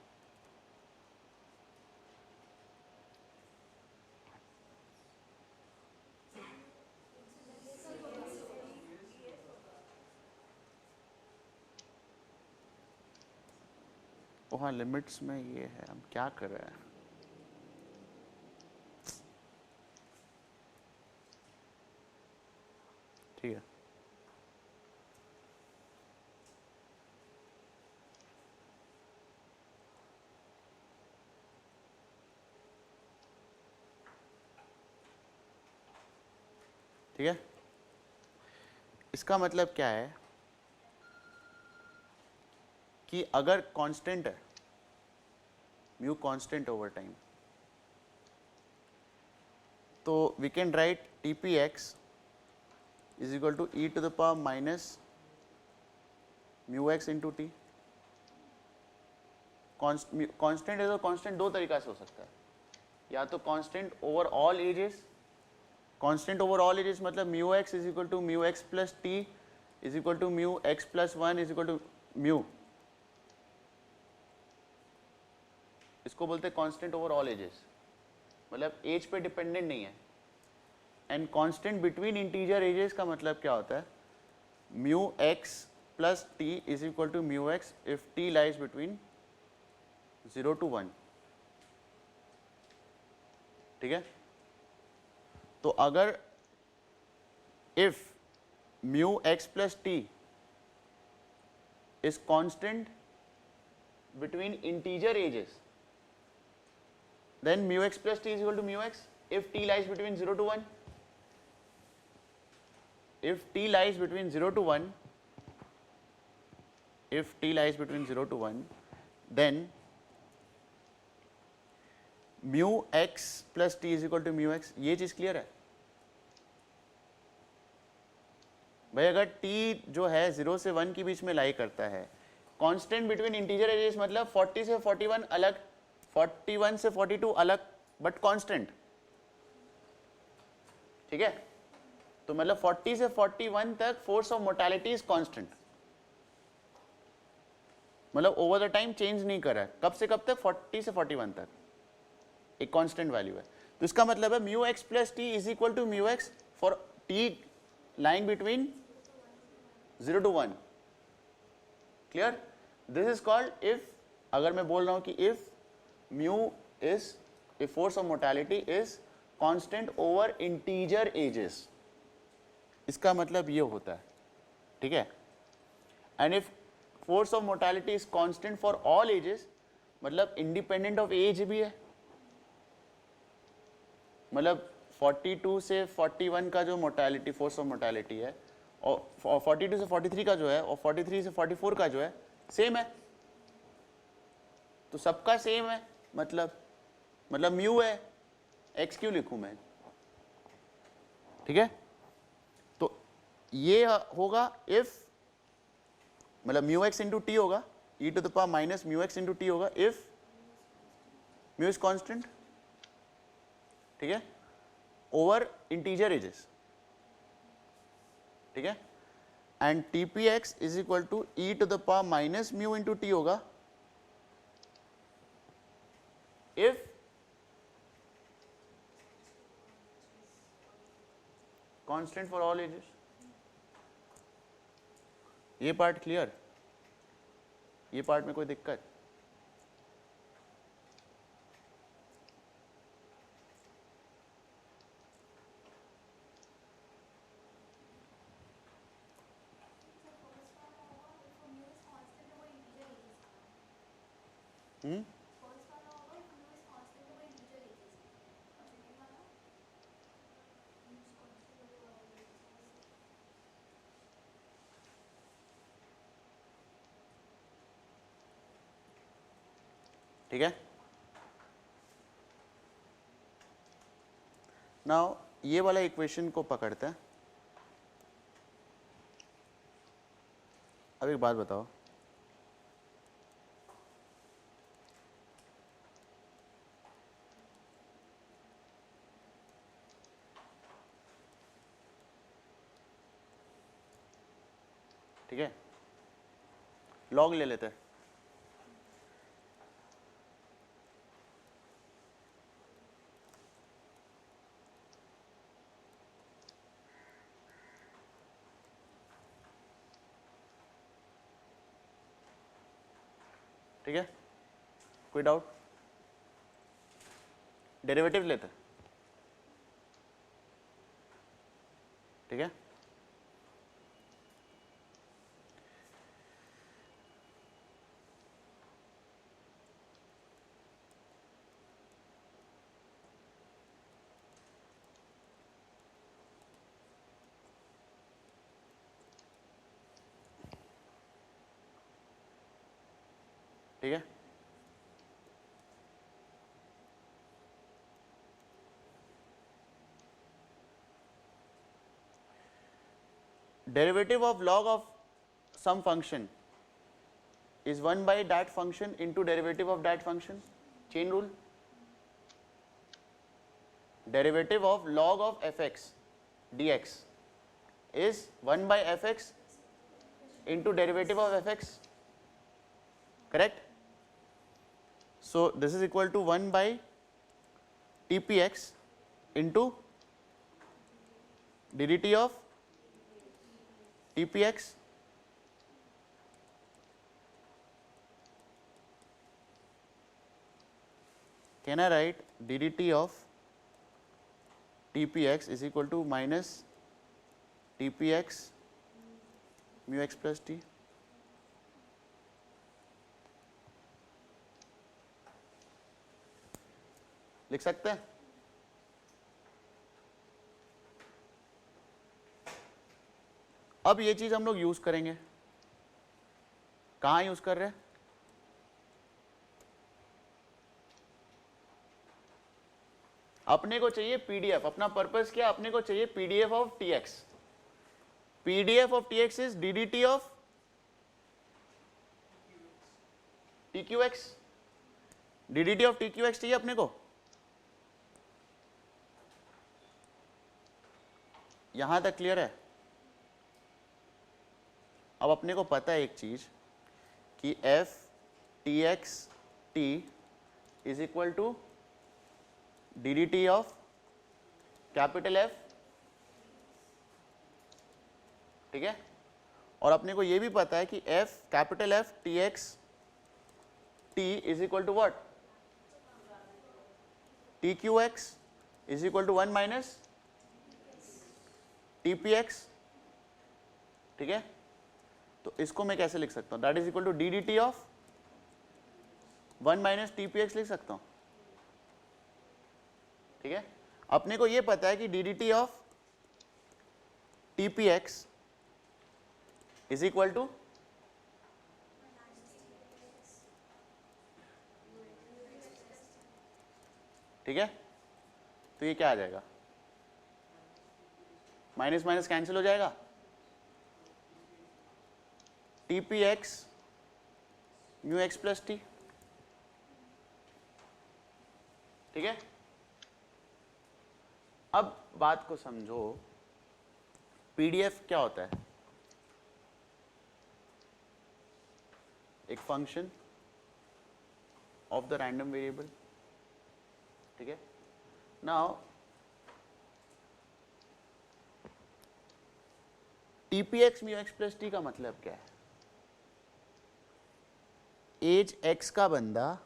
वहाँ limits में ये है, हम क्या कर रहे हैं, ठीक है। ठीक है, इसका मतलब क्या है कि अगर कांस्टेंट है म्यू कांस्टेंट ओवर टाइम, तो we can write T P x is equal to E to the power minus mu x into T. Constant है तो कांस्टेंट दो तरीका से हो सकता है, या तो constant over all ages, constant over all ages मतलब mu x is equal to mu x plus T is equal to mu x plus 1 is equal to mu, इसको बोलते हैं कांस्टेंट ओवर ऑल एजेस, मतलब age पे dependent नहीं है। And constant between integer ages का मतलब क्या होता है, mu x plus T is equal to mu x if t lies between 0 to 1, ठीक है। तो अगर if mu x plus T is constant between integer ages, then mu x plus t is equal to mu x if t lies between 0 to 1. If t lies between 0 to 1, if t lies between 0 to 1, then mu x plus t is equal to mu x. ये चीज clear है भाई। अगर t जो है 0 से 1 के बीच में लाई करता है, कांस्टेंट बिटवीन इंटीजर एजेस मतलब 40 से 41 अलग, 41 से 42 अलग, बट कांस्टेंट, ठीक है। तो मतलब 40 से 41 तक force of mortality is constant, मतलब ओवर द टाइम चेंज नहीं कर रहा है। कब से कब तक? 40 से 41 तक एक कांस्टेंट वैल्यू है। तो इसका मतलब है mu x plus T is equal to mu X for T lying between 0 to 1। Clear? This is called if, अगर मैं बोल रहा हूं कि if mu is a force of mortality is constant over integer ages, इसका मतलब ये होता है, ठीक है। And if force of mortality is constant for all ages, मतलब इंडिपेंडेंट ऑफ एज भी है, मतलब 42 से 41 का जो मोर्टेलिटी फोर्स ऑफ मोर्टेलिटी है और 42 से 43 का जो है और 43 से 44 का जो है सेम है, तो सबका सेम है, मतलब म्यू है, एक्स क्यों लिखूं मैं, ठीक है। तो ये होगा इफ, मतलब म्यू एक्स इंटू टी होगा, e to the power minus mu x into t होगा इफ म्यू इज कांस्टेंट, ठीक है, ओवर इंटीजर एजेस, ठीक है। And t P x is equal to E to the power minus mu into t होगा if constant for all ages. ये part clear? ये part में कोई दिक्कत? ठीक है। नाउ ये वाला इक्वेशन को पकड़ते हैं। अब एक बात बताओ, ठीक है, लॉग ले लेते हैं। ठीक है, कोई डाउट? डेरिवेटिव लेते हैं, ठीक है। ठीक है, derivative of log of some function is 1 by that function into derivative of that function. Chain rule. Derivative of log of fx dx is 1 by fx into derivative of fx, correct? So this is equal to 1 by tpx into ddt of tpx can I write ddt of tpx is equal to minus tpx mu x plus t? लिख सकते हैं? अब ये चीज हम लोग use करेंगे, कहां यूज कर रहे हैं? अपने को चाहिए पीडीएफ, अपना पर्पस क्या? अपने को चाहिए PDF of TX. PDF of TX is DDT of TQX. DDT of TQX चाहिए अपने को। यहां तक क्लियर है? अब अपने को पता है एक चीज कि F T X T is equal to D D T of capital F, ठीक है। और अपने को यह भी पता है कि F capital F T X T is equal to what? T Q X is equal to 1 minus T P X, ठीक है। तो इसको मैं कैसे लिख सकता हूं? That is equal to D D T of 1 minus T P X लिख सकता हूं, ठीक है। अपने को यह पता है कि D D T of T P x is equal to ठीक है। तो ये क्या आ जाएगा? माइनस माइनस कैंसिल हो जाएगा, T P x mu x plus T, ठीक है। अब बात को समझो, पीडीएफ क्या होता है? एक function of the random variable ठीक है। Now TPX mu x plus T का मतलब क्या है? एज x का बंदा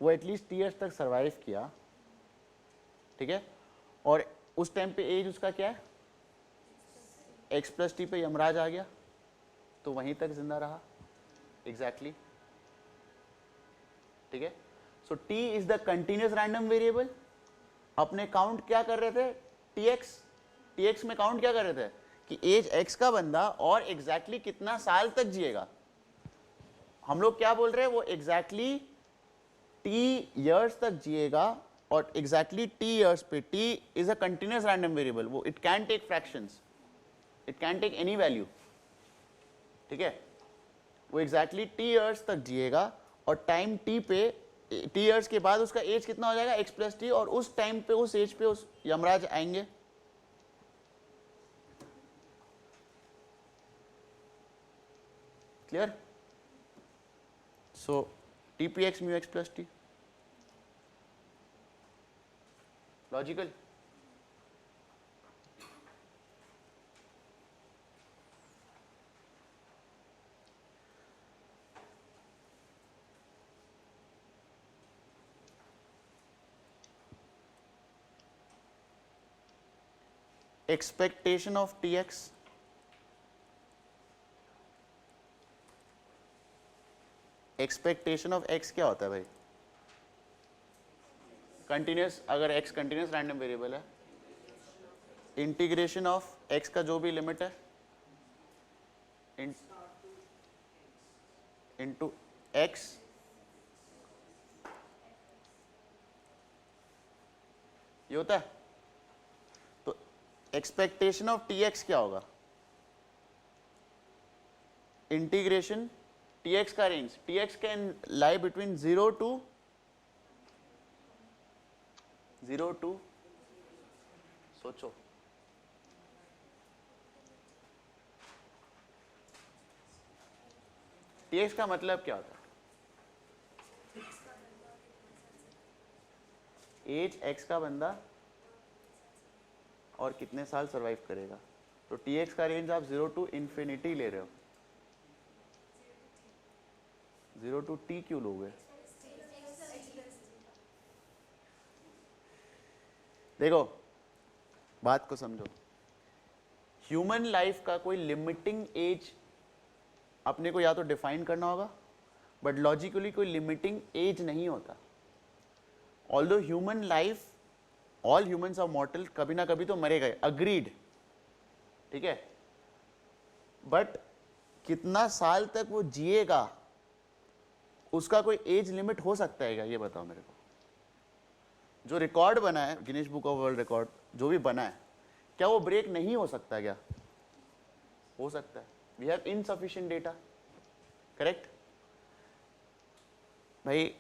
वो एटलीस्ट टी ईयर्स तक सरवाइव किया, ठीक है, और उस टाइम पे एज उसका क्या है? x प्लस टी पे यमराज आ गया तो वहीं तक जिंदा रहा। एग्जैक्टली, ठीक है। सो t is the continuous random variable. अपने काउंट क्या कर रहे थे? tx में काउंट क्या कर रहे थे कि एज x का बंदा और एग्जैक्टली कितना साल तक जिएगा। हम लोग क्या बोल रहे हैं? वो एग्जैक्टली t ईयर्स तक जिएगा और एग्जैक्टली t ईयर्स पे t is a continuous random variable. वो it can take fractions, it can take any value, ठीक है। वो एग्जैक्टली t ईयर्स तक जिएगा और टाइम t पे t ईयर्स के बाद उसका एज कितना हो जाएगा? x प्लस टी, और उस टाइम पे उस एज पे उस यमराज आएंगे। Clear? So TPX mu x plus T logical. Expectation of TX, expectation of x क्या होता है भाई? कंटिन्यूस, अगर x कंटिन्यूस रैंडम वेरिएबल है, इंटीग्रेशन ऑफ x का जो भी लिमिट है इनटू x, ये होता है। तो एक्सपेक्टेशन ऑफ TX क्या होगा? इंटीग्रेशन TX का range, TX can lie between 0 to सोचो, TX का मतलब क्या होता है? एज x का बंदा और कितने साल सरवाइव करेगा। तो TX का रेंज आप 0 टू इंफिनिटी ले रहे हो। 0 टू t क्यों लोगे? देखो बात को समझो, ह्यूमन लाइफ का कोई लिमिटिंग एज अपने को या तो डिफाइन करना होगा, बट लॉजिकली कोई लिमिटिंग एज नहीं होता। Although human life, all humans are mortal, कभी ना कभी तो मरे गए, अग्रीड, ठीक है, बट कितना साल तक वो जिएगा उसका कोई एज लिमिट हो सकता है क्या? ये बताओ मेरे को। जो रिकॉर्ड बना है, Guinness book of world record जो भी बना है, क्या वो ब्रेक नहीं हो सकता? क्या हो सकता है? We have insufficient data, correct. भाई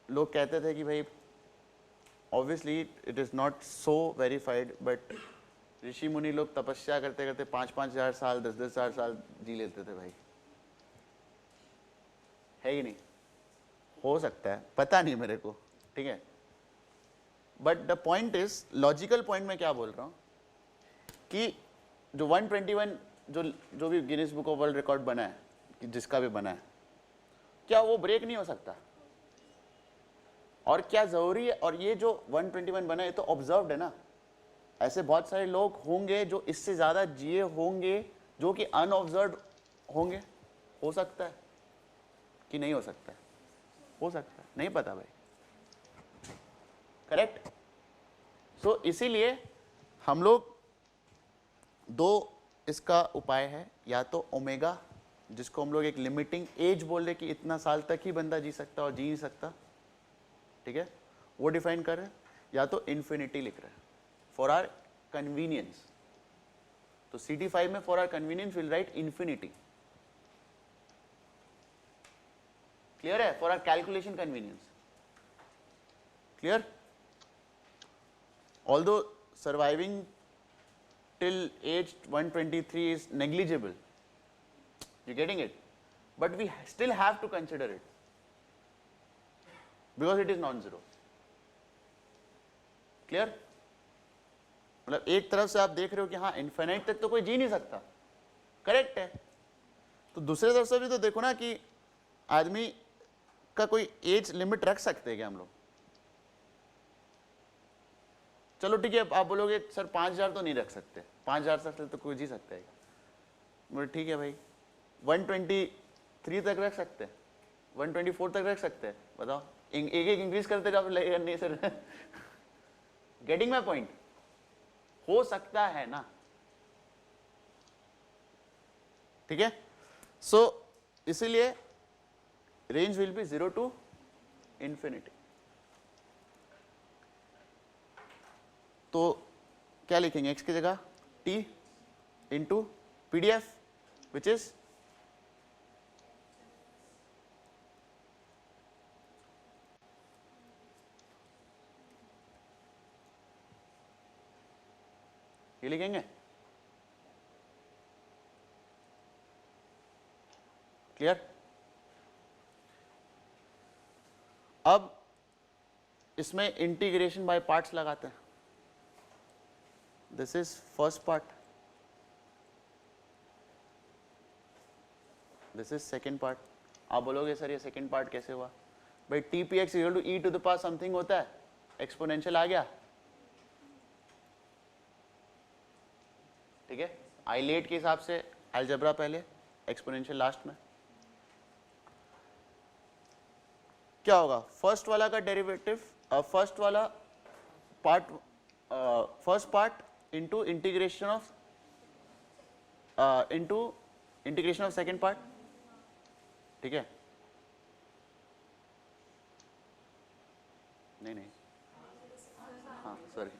लोग कहते थे कि भाई obviously it is not so verified, but ऋषि मुनि लोग तपस्या करते करते 5-5 हजार साल, 10-10 हजार साल जी लेते थे भाई, है ही नहीं? हो सकता है, पता नहीं मेरे को, ठीक है। But the point is, logical point में क्या बोल रहा हूं कि जो 121 जो भी Guinness book of world record बना है, कि जिसका भी बना है, क्या वो ब्रेक नहीं हो सकता? और क्या जरूरी है? और ये जो 121 बना है ये तो ऑब्जर्व्ड है ना। ऐसे बहुत सारे लोग होंगे जो इससे ज्यादा जिए होंगे जो कि अनऑब्जर्व्ड होंगे। हो सकता है कि नहीं हो सकता है? हो सकता है, नहीं पता भाई, करेक्ट। सो इसीलिए हम लोग दो इसका उपाय है, या तो ओमेगा जिसको हम लोग एक लिमिटिंग एज बोल रहे कि इतना साल तक ही बंदा जी सकता और जी नहीं सकता, ठीक है, वो डिफाइन कर रहे हैं, या तो इन्फिनिटी लिख रहे हैं फॉर आर कन्वीनियंस। तो CD5 में for our convenience will write infinity. Clear है? For our calculation convenience, clear. Although surviving till age 123 is negligible, you getting it, but we still have to consider it because it is non-zero, clear? मतलब एक तरफ से आप देख रहे हो कि हाँ इन्फिनिट तक तो कोई जी नहीं सकता, करेक्ट है, तो दूसरे तरफ से भी तो देखो ना कि आदमी का कोई एज लिमिट रख सकते हैं क्या हम लोग? चलो ठीक है, आप बोलोगे सर 5000 तो नहीं रख सकते, 5000 से तो कोई जी सकता है, बोले ठीक है भाई 123 तक रख सकते हैं, 124 तक रख सकते हैं, बताओ एक एक इंक्रीज करते जाओ, लगेगा नहीं सर। Getting my point? हो सकता है ना, ठीक है? सो इसीलिए range will be 0 to infinity. तो क्या लिखेंगे x की जगह? t into PDF which is ये लिखेंगे, क्लियर? अब इसमें इंटीग्रेशन बाय पार्ट्स लगाते हैं। This is first part, this is second part. आप बोलोगे सर ये सेकेंड पार्ट कैसे हुआ? भाई T P X equal to E to the power something होता है, एक्सपोनेंशियल आ गया, ठीक है? आइलेट के हिसाब से अलजेब्रा पहले, एक्सपोनेंशियल लास्ट में। क्या होगा? फर्स्ट वाला का डेरिवेटिव, फर्स्ट वाला part, first part into integration of second part, ठीक है? नहीं, हाँ sorry,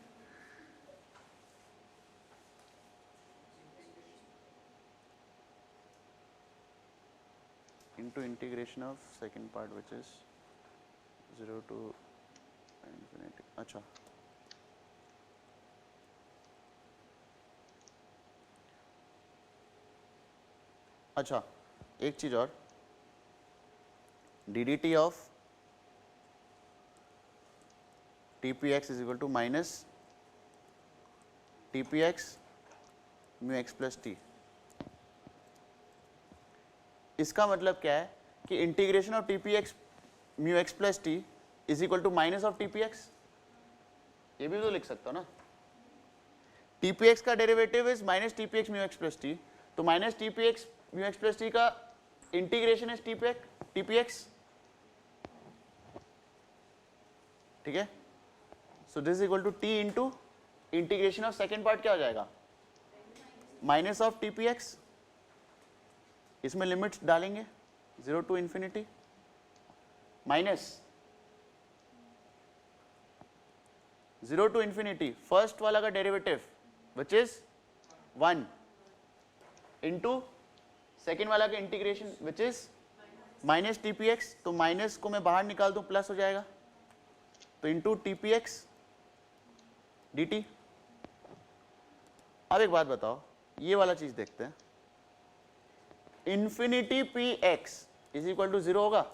into integration of second part which is 0 to infinity। अच्छा, अच्छा एक चीज और, ddT of TPX is equal to minus TPX mu x plus t। इसका मतलब क्या है कि integration of TPX mu x plus t is equal to minus of TPX, ये भी तो लिख सकता हो ना। TPX का derivative is minus TPX mu x plus t, तो minus TPX mu x plus t का इंटीग्रेशन इज TPX, ठीक है? So this is equal to t into integration of second part क्या हो जाएगा? माइनस ऑफ TPX, इसमें limits डालेंगे 0 to infinity, minus 0 to infinity first वाला का derivative which is 1 into second वाला का integration which is minus TPX, तो माइनस को मैं बाहर निकाल दूं प्लस हो जाएगा, तो इंटू TPX dt। अब एक बात बताओ, ये वाला चीज देखते हैं, infinity PX is equal to 0 होगा?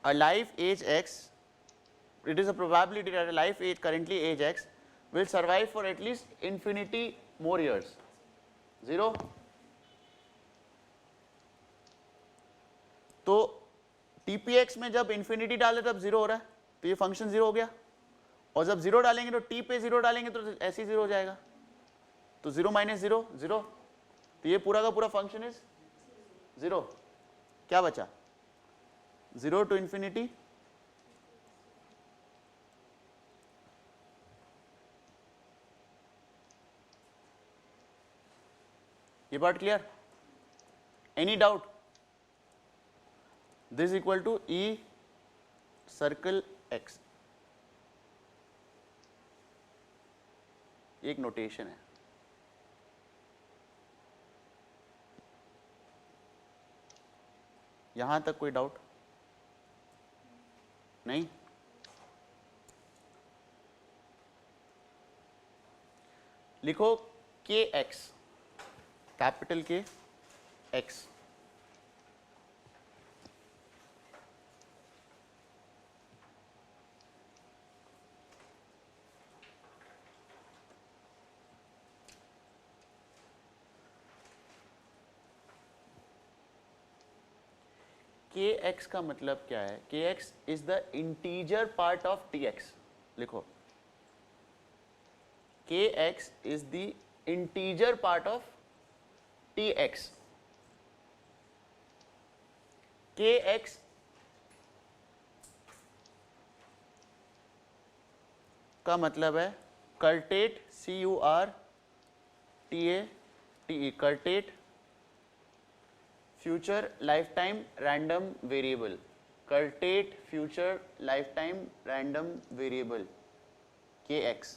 A life age x, it is a probability that a life age currently age x will survive for at least infinity more years, 0। तो TPX में जब इंफिनिटी डाले तब 0 हो रहा है, तो ये फंक्शन 0 हो गया, और जब 0 डालेंगे तो t पे 0 डालेंगे तो ऐसे ही 0 हो जाएगा, तो 0 माइनस 0 0, तो ये पूरा का पूरा फंक्शन इज 0। क्या बचा? 0 टू इंफिनिटी ये part clear? Any doubt? This equal to E circle X, एक नोटेशन है। यहां तक कोई डाउट नहीं? लिखो K X, capital K X, K X का मतलब क्या है? K X is the integer part of T X. लिखो, K X is the integer part of T X. K X का मतलब है curtate, CURTATE, curtate future life time random variable. कर्टेट future life time random variable के x.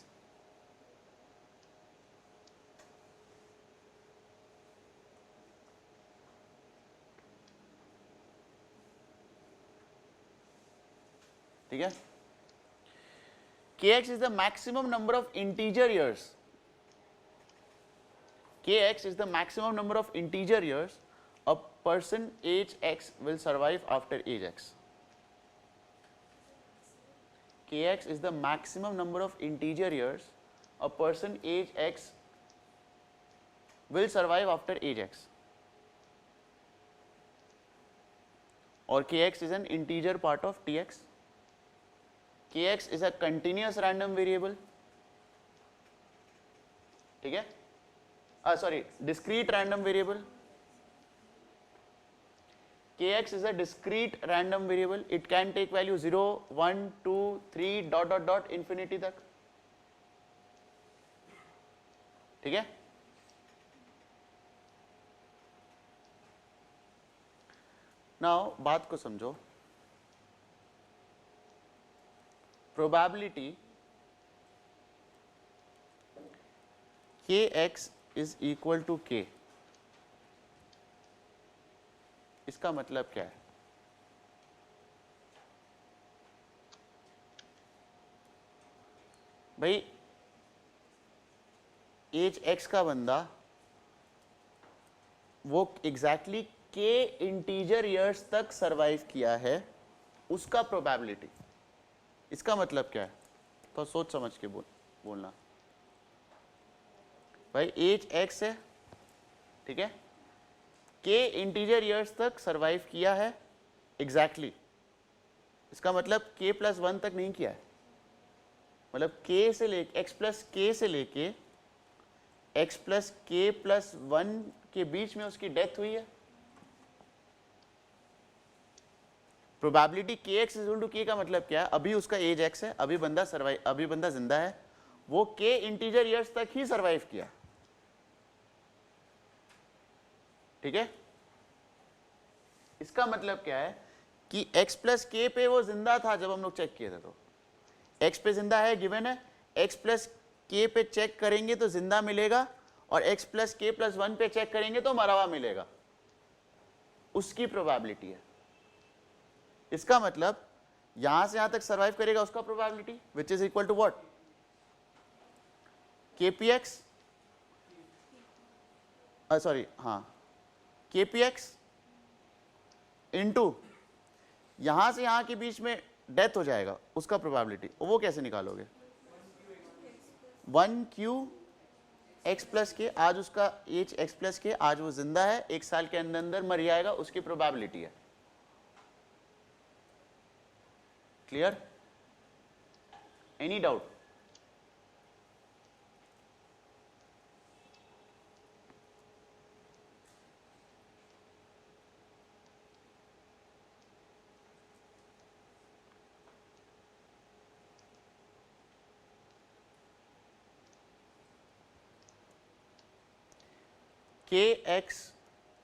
ठीक है. kx is the maximum number of integer years. kx is the maximum number of integer years a person age x will survive after age x. kx is the maximum number of integer years a person age x will survive after age x. Or kx is an integer part of tx. kx is a continuous random variable. ठीक है, sorry, discrete random variable. kx is a discrete random variable. It can take value 0, 1, 2, 3 dot dot dot infinity तक. ठीक है. Now बात को समझो. Probability kx is equal to k. इसका मतलब क्या है? भाई एज x का बंदा वो एग्जैक्टली k इंटीजर ईयर्स तक सरवाइव किया है, उसका प्रोबेबिलिटी. इसका मतलब क्या है? तो सोच समझ के बोलना. भाई एज x है, ठीक है, k इंटीजर ईयर्स तक सरवाइव किया है एग्जैक्टली. इसका मतलब k प्लस 1 तक नहीं किया है. मतलब k से लेके x प्लस k से लेके x प्लस k प्लस 1 के बीच में उसकी डेथ हुई है. Probability kx equal to k का मतलब क्या है? अभी उसका एज x है, अभी बंदा जिंदा है, वो k इंटीजर ईयर्स तक ही सरवाइव किया. ठीक है. इसका मतलब क्या है कि x प्लस k पे वो जिंदा था जब हम लोग चेक किए थे, तो x पे जिंदा है, गिवन है. x प्लस k पे चेक करेंगे तो जिंदा मिलेगा, और x प्लस k प्लस 1 पे चेक करेंगे तो मरा हुआ मिलेगा. उसकी प्रोबेबिलिटी है. इसका मतलब यहां से यहां तक सरवाइव करेगा, उसका probability which is equal to what? kpx, sorry, हाँ, kpx इंटू यहां से यहां के बीच में डेथ हो जाएगा, उसका प्रोबेबिलिटी. वो कैसे निकालोगे? 1q x प्लस के, आज उसका एज x प्लस के, आज वो जिंदा है, 1 साल के अंदर अंदर मर जाएगा, उसकी प्रोबेबिलिटी है. क्लियर? Any doubt? के x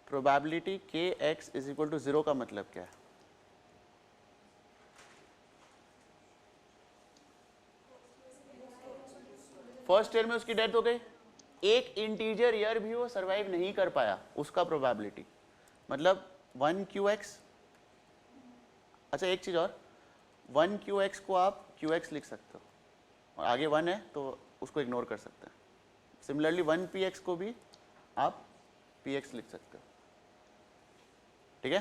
probability K X is equal to 0 का मतलब क्या है? फर्स्ट ईयर में उसकी डेथ हो गई, एक इंटीजर ईयर भी वो सरवाइव नहीं कर पाया, उसका प्रोबेबिलिटी मतलब 1qx. अच्छा एक चीज और, 1qx को आप qx लिख सकते हो, और आगे 1 है तो उसको इग्नोर कर सकते हैं. सिमिलरली 1px को भी आप px लिख सकते हो. ठीक है.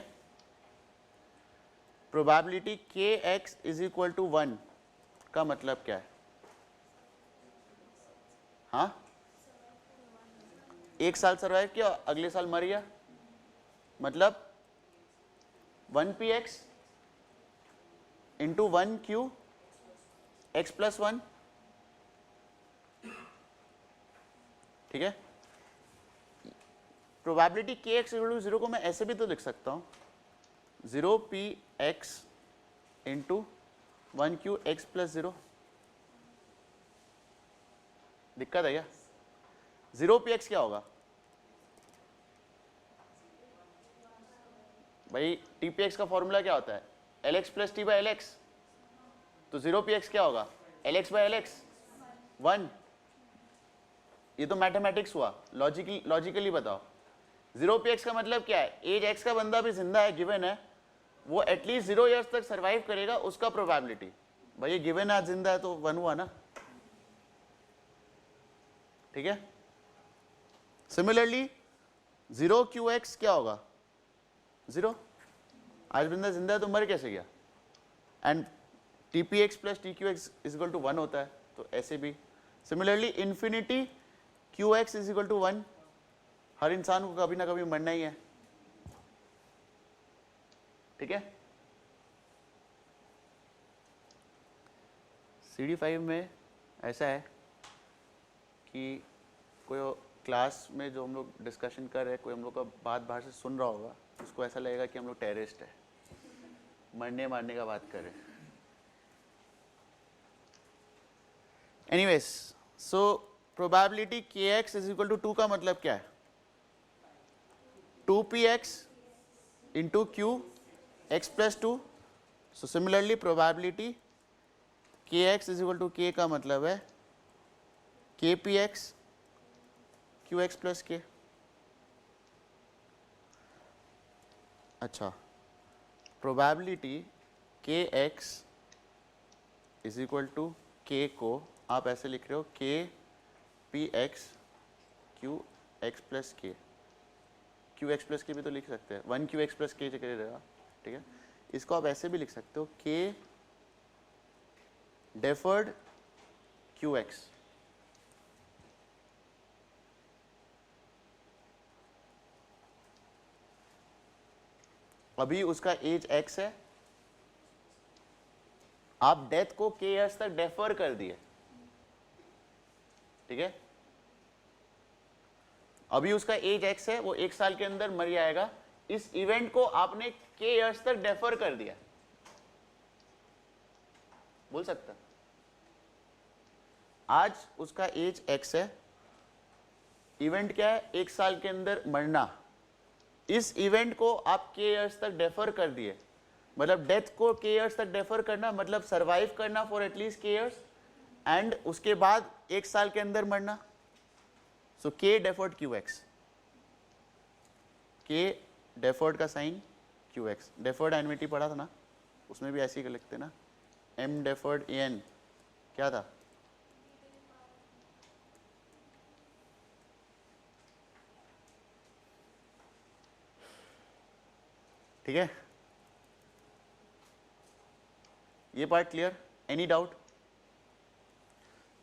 Probability kx is equal to 1 का मतलब क्या है? हाँ, 1 साल सरवाइव किया, अगले साल मर गया, मतलब 1px into 1q x plus 1, ठीक है। Probability K X equal to 0 को मैं ऐसे भी तो लिख सकता हूँ, 0p(x) into 1q x plus 0। दिक्कत है क्या? 0p(x) क्या होगा भाई? tpx का फॉर्मूला क्या होता है? lx plus T by lx। तो 0p(x) क्या होगा? lx by lx 1। ये तो मैथमेटिक्स हुआ, लॉजिकली बताओ। 0p(x) का मतलब क्या है? एज x का बंदा भी जिंदा है, गिवन है, वो एटलीस्ट 0 ईयर्स तक सरवाइव करेगा, उसका प्रोबेबिलिटी। भाई ये गिवन है, आज जिंदा है तो 1 हुआ ना, ठीक है। सिमिलरली 0qx क्या होगा? 0। आज बंदा जिंदा है तो मर कैसे गया? And tpx plus tqx is equal to 1 होता है, तो ऐसे भी। Similarly infinity qx is equal to 1। हर इंसान को कभी ना कभी मरना ही है, ठीक है। CD5 में ऐसा है कि कोई क्लास में जो हम लोग डिस्कशन कर रहे हैं, कोई हम लोग का बात बाहर से सुन रहा होगा, उसको ऐसा लगेगा कि हम लोग टेररिस्ट है, मरने मारने का बात कर रहे हैं। Anyways, so probability kx is equal to 2 का मतलब क्या है? 2px into q x plus 2। So similarly probability kx is equal to k का मतलब है kpx qx प्लस k। अच्छा, probability kx is equal to k को आप ऐसे लिख रहे हो k px q x plus k। Q X plus के भी तो लिख सकते हैं, 1 QX प्लस के जगह रहेगा, ठीक है। इसको आप ऐसे भी लिख सकते हो, k डेफर्ड QX। अभी उसका एज x है, आप डेथ को k ईयर्स तक डेफर कर दिए, ठीक है। अभी उसका एज x है, वो 1 साल के अंदर मर जाएगा, इस इवेंट को आपने k ईयर्स तक डेफर कर दिया, बोल सकता। आज उसका एज x है, इवेंट क्या है? 1 साल के अंदर मरना, इस इवेंट को आप k ईयर्स तक डेफर कर दिए। मतलब डेथ को k ईयर्स तक डेफर करना मतलब सरवाइव करना for at least k years, and उसके बाद 1 साल के अंदर मरना। सो k deferred QX, k deferred का साइन QX। डेफर्ड एन्युटी पढ़ा था ना, उसमें भी ऐसे ही लिखते ना, m डेफर्ड an क्या था? ठीक है, ये part clear? Any doubt?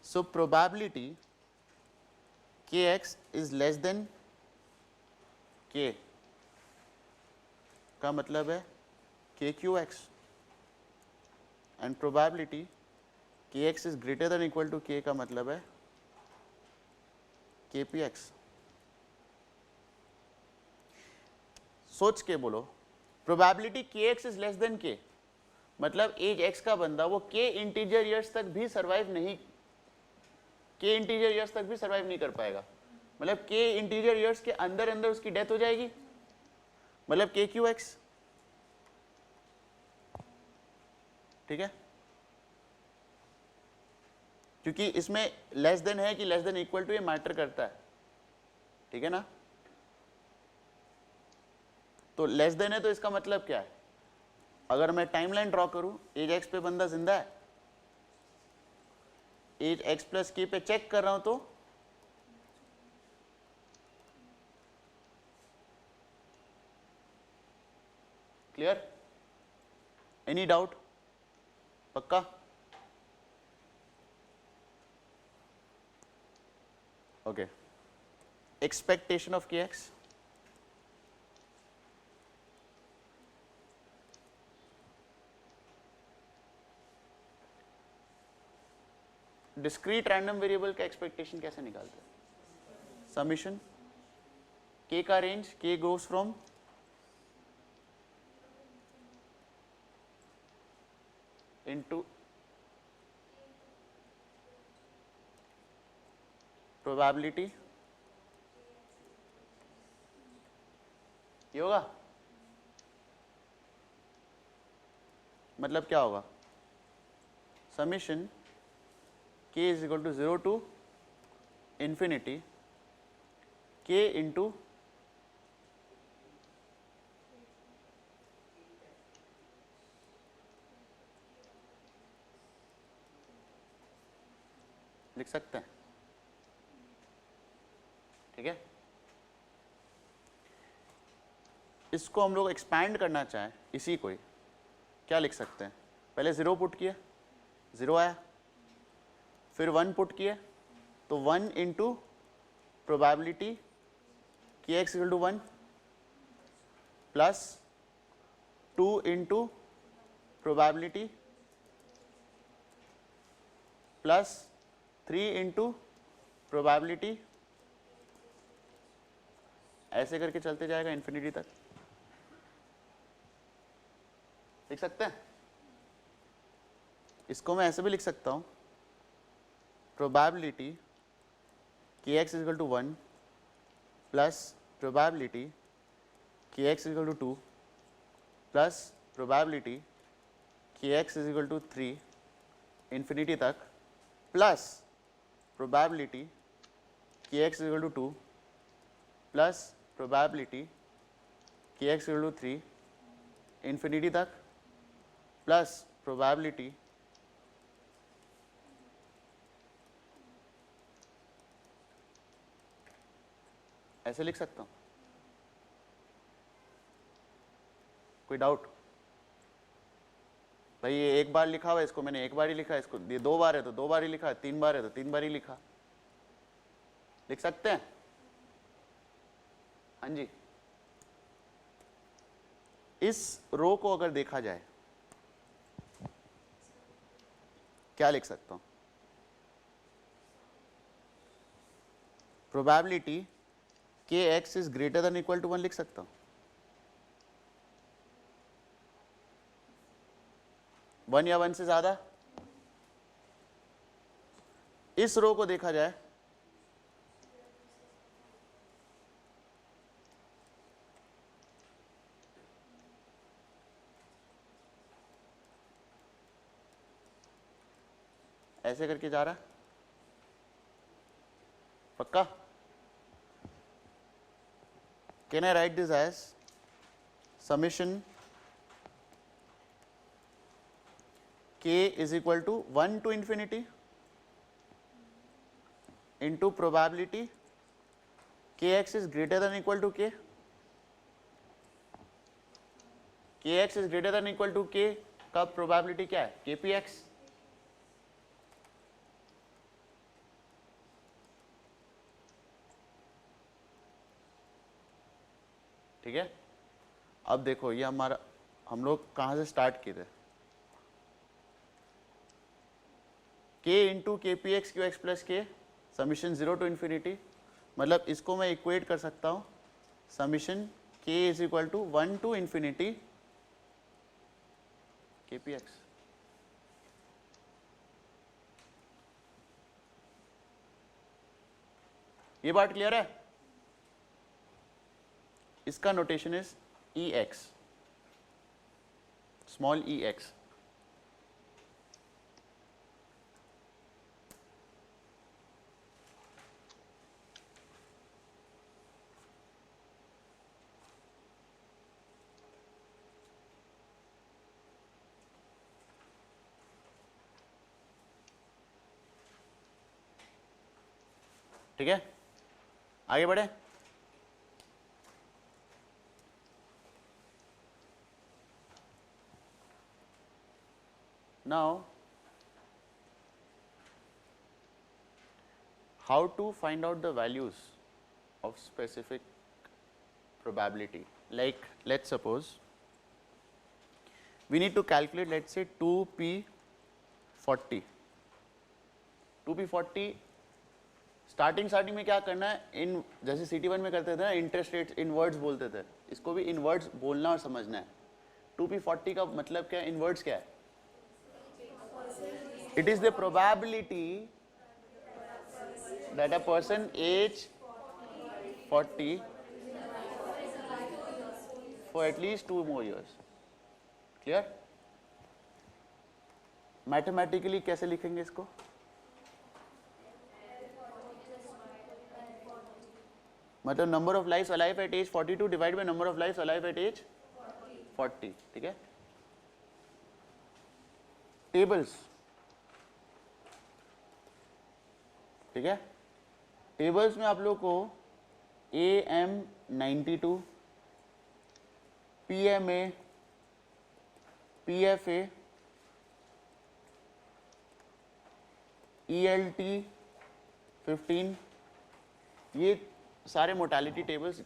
So probability kx is less than k का मतलब है kqx, and probability kx is greater than equal to k का मतलब है kpx। सोच के बोलो, probability kx is less than k मतलब एज x का बंदा वो k इंटीजर ईयर्स तक भी सरवाइव नहीं, k इंटीजर ईयर्स तक भी सरवाइव नहीं कर पाएगा। मतलब k इंटीजर ईयर्स के अंदर अंदर उसकी डेथ हो जाएगी, मतलब kqx, ठीक है। क्योंकि इसमें लेस देन है कि लेस देन इक्वल टू ये मैटर करता है, ठीक है ना। तो लेस देन है तो इसका मतलब क्या है? अगर मैं टाइमलाइन ड्रॉ करूं, एज x पे बंदा जिंदा है, एज x प्लस k पे चेक कर रहा हूं, तो क्लियर? Any doubt? पक्का? Okay, expectation of kx, discrete random variable का एक्सपेक्टेशन कैसे निकालते हैं? समीशन के का रेंज, के गोज फ्रॉम इनटू प्रोबेबिलिटी, ये होगा। मतलब क्या होगा? Summation k is equal to 0 to infinity k into लिख सकते हैं, ठीक है। इसको हम लोग एक्सपैंड करना चाहें, इसी को ही क्या लिख सकते हैं? पहले 0 पुट किया, 0 आया, फिर 1 पुट किया तो 1 into probability K X equal to 1 plus 2 into probability plus 3 into probability, ऐसे करके चलते जाएगा इन्फिनिटी तक। लिख सकते हैं? इसको मैं ऐसे भी लिख सकता हूं, probability K X equal to 1 plus probability K X equal to 2 plus probability K X is equal to 3 infinity तक plus probability K X equal to 2 plus probability K X equal to 3 infinity तक plus probability ऐसे लिख सकता हूं। कोई doubt? भाई ये एक बार लिखा हुआ है, इसको मैंने एक बार ही लिखा है, इसको ये 2 बार है तो 2 बार ही लिखा, 3 बार है तो 3 बार ही लिखा। लिख सकते हैं? हाँ जी। इस रो को अगर देखा जाए क्या लिख सकता हूं? Probability K X is greater than equal to 1 लिख सकता हूं। 1 या 1 से ज्यादा। इस रो को देखा जाए ऐसे करके जा रहा है, पक्का? Can I write this as summation k is equal to 1 to infinity into probability kx is greater than equal to k, kx is greater than equal to k का probability क्या है? kpx। ठीक है। अब देखो ये हमारा, हम लोग कहाँ से स्टार्ट किए थे? k into K P X Q X plus K summation 0 to infinity, मतलब इसको मैं इक्वेट कर सकता हूँ summation k is equal to 1 to infinity K P X. ये बात क्लियर है? इसका notation is E X, small E X. ठीक है, आगे बढ़े। Now, how to find out the values of specific probability? Like, let's suppose we need to calculate, let's say 2p40. 2p40 starting में क्या करना है, इन जैसे CT1 में करते थे ना, इंटरेस्ट रेट इनवर्ड्स बोलते थे, इसको भी इनवर्ड्स बोलना और समझना है। 2p40 का मतलब क्या है, इनवर्ड्स क्या है? It is the probability that a person age 40 for at least 2 more years. Clear? Mathematically कैसे लिखेंगे इसको? मतलब number of lives alive at age 42 divide by number of lives alive at age 40. ठीक है? टेबल्स, ठीक है? टेबल्स में आप लोग को AM92, PMA, PFA, ELT 15, ये सारे मोर्टेलिटी टेबल्स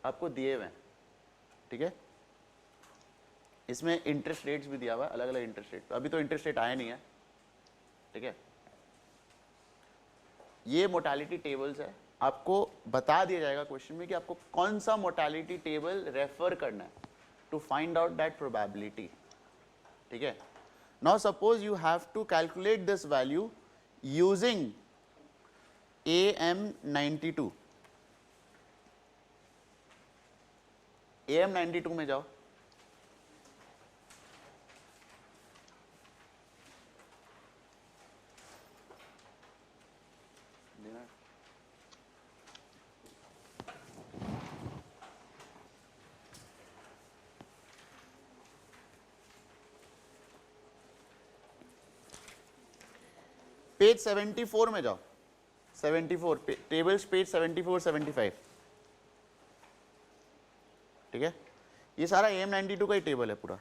आपको दिए हुए हैं। ठीक है? इसमें इंटरेस्ट रेट्स भी दिया हुआ है, अलग अलग इंटरेस्ट रेट। अभी तो इंटरेस्ट रेट आया नहीं है। ठीक है? ये मोर्टेलिटी टेबल्स है, आपको बता दिया जाएगा क्वेश्चन में कि आपको कौन सा मोर्टेलिटी टेबल रेफर करना है to find out that probability. ठीक है? Now suppose you have to calculate this value using AM92. AM92 में जाओ, पेज 74 में जाओ, 74 टेबल्स, पेज 74 75। ठीक है? ये सारा AM92 का ही टेबल है पूरा।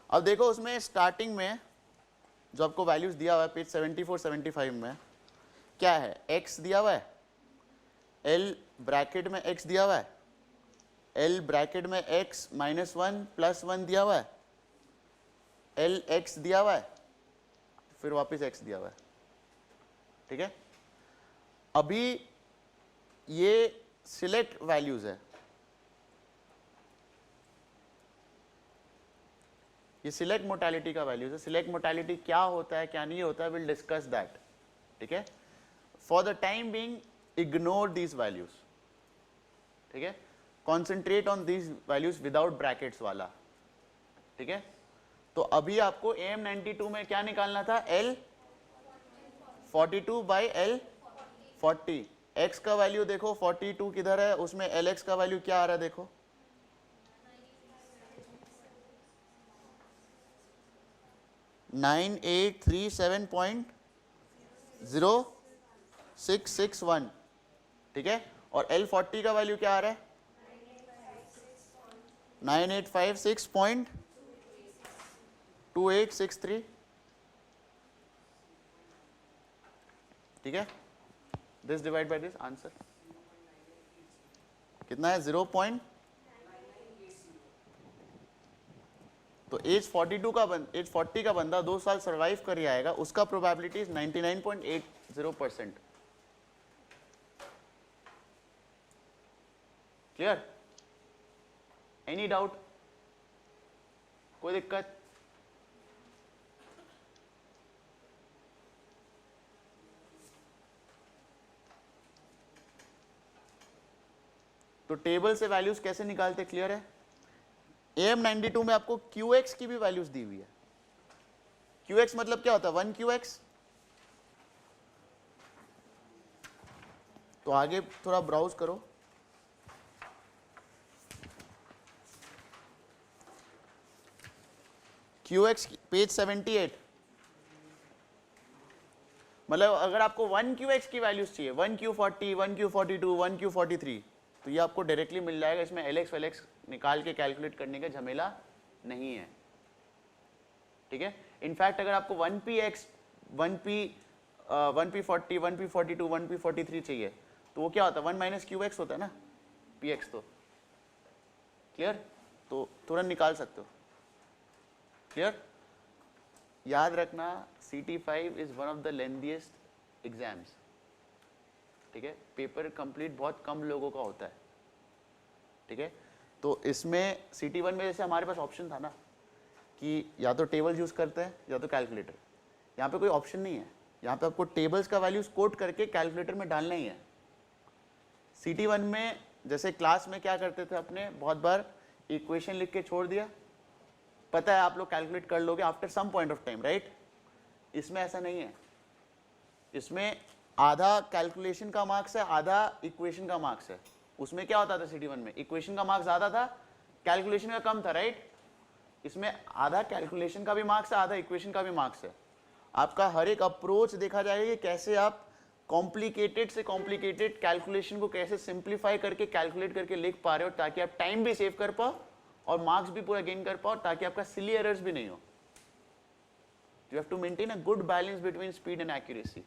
अब देखो उसमें स्टार्टिंग में जो आपको वैल्यूज दिया हुआ है पेज 74 75 में क्या है, x दिया हुआ है, L ब्रैकेट में x दिया हुआ है, L ब्रैकेट में x -1 +1 दिया हुआ है, L x दिया हुआ है, फिर वापस x दिया हुआ है। ठीक है? अभी ये सिलेक्ट वैल्यूज है, ये सिलेक्ट मोर्टेलिटी का वैल्यूज है। सिलेक्ट मोर्टेलिटी क्या होता है, क्या नहीं होता है, विल डिस्कस दैट। ठीक है? For the time being ignore these values. ठीक है? Concentrate on these values without brackets वाला। ठीक है? तो अभी आपको AM92 में क्या निकालना था, L42 बाई L40। x का वैल्यू देखो 42 किधर है, उसमें Lx का वैल्यू क्या आ रहा है देखो, 9837.0661। ठीक है? और L40 का वैल्यू क्या आ रहा है, 9856.2863। ठीक है? This divide by this, answer कितना है, 0. तो एज 42 का एज 40 का बंदा 2 साल सर्वाइव कर ही आएगा, उसका probability is 99.80%। Clear? Any doubt, कोई दिक्कत? तो टेबल से वैल्यूज कैसे निकालते, क्लियर है? AM92 में आपको QX की भी वैल्यूज दी हुई है। QX मतलब क्या होता है, 1QX। तो आगे थोड़ा ब्राउज करो, QX पेज 78। मतलब अगर आपको 1QX की वैल्यूज चाहिए, 1Q40, 1Q42, 1Q43, तो ये आपको डायरेक्टली मिल जाएगा। इसमें LX वेलेक्स निकाल के कैलकुलेट करने का झमेला नहीं है। ठीक है? इनफैक्ट अगर आपको 1px 1p40 1p42 1p43 चाहिए तो वो क्या होता है, 1 - QX होता है ना, px। तो क्लियर? तो तुरंत निकाल सकते हो। क्लियर? याद रखना CT5 is one of the lengthiest exams, ठीक है, पेपर कंप्लीट बहुत कम लोगों का होता है, ठीक है। तो इसमें CT1 में जैसे हमारे पास ऑप्शन था ना कि या तो टेबल्स यूज करते हैं या तो कैलकुलेटर, यहाँ पे कोई ऑप्शन नहीं है, यहाँ पे आपको टेबल्स का वैल्यूज कोट करके कैलकुलेटर में डालना ही है। CT1 में जैसे क्लास में क्या करते थे अपने, बहुत बार इक्वेशन लिख के छोड़ दिया, पता है आप लोग कैलकुलेट कर लोगे after some point of time, right. इसमें ऐसा नहीं है, इसमें आधा कैलकुलेशन का मार्क्स है, आधा इक्वेशन का मार्क्स है। उसमें क्या होता था CT1 में, इक्वेशन का मार्क्स ज़्यादा था, कैलकुलेशन का कम था, राइट। इसमें आधा कैलकुलेशन का भी मार्क्स है, आधा इक्वेशन का भी मार्क्स है। आपका हर एक अप्रोच देखा जाएगा कि कैसे आप कॉम्प्लिकेटेड से कॉम्प्लिकेटेड कैलकुलेशन को कैसे सिंप्लीफाई करके कैलकुलेट करके लिख पा रहे हो, ताकि आप टाइम भी सेव कर पाओ और मार्क्स भी पूरा गेन कर पाओ, ताकि आपका सिली एरर्स भी नहीं हो। You have to maintain a good balance between speed and accuracy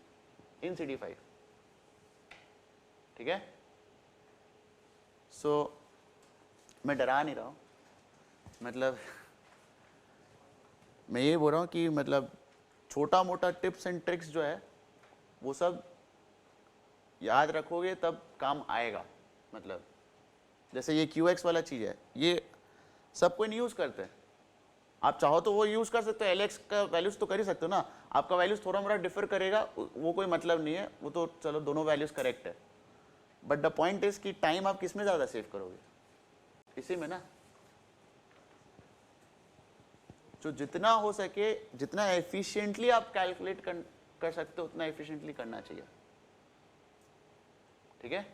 in CT5, ठीक है। सो मैं डरा नहीं रहा हूँ, मतलब मैं ये बोल रहा हूँ कि मतलब छोटा मोटा टिप्स एंड ट्रिक्स जो है वो सब याद रखोगे तब काम आएगा। मतलब जैसे ये QX वाला चीज़ है, ये सब कोई नहीं यूज़ करते, आप चाहो तो वो यूज़ कर सकते हो, LX का वैल्यूज़ तो कर ही सकते हो ना। आपका वैल्यूज़ थोड़ा मोड़ा डिफर करेगा, वो कोई मतलब नहीं है, वो तो चलो दोनों वैल्यूज़ करेक्ट है, बट द पॉइंट इज कि टाइम आप किस में ज़्यादा सेव करोगे, इसी में ना। जो जितना हो सके, जितना एफिशिएंटली आप कैलकुलेट कर सकते हो उतना एफिशिएंटली करना चाहिए, ठीक है।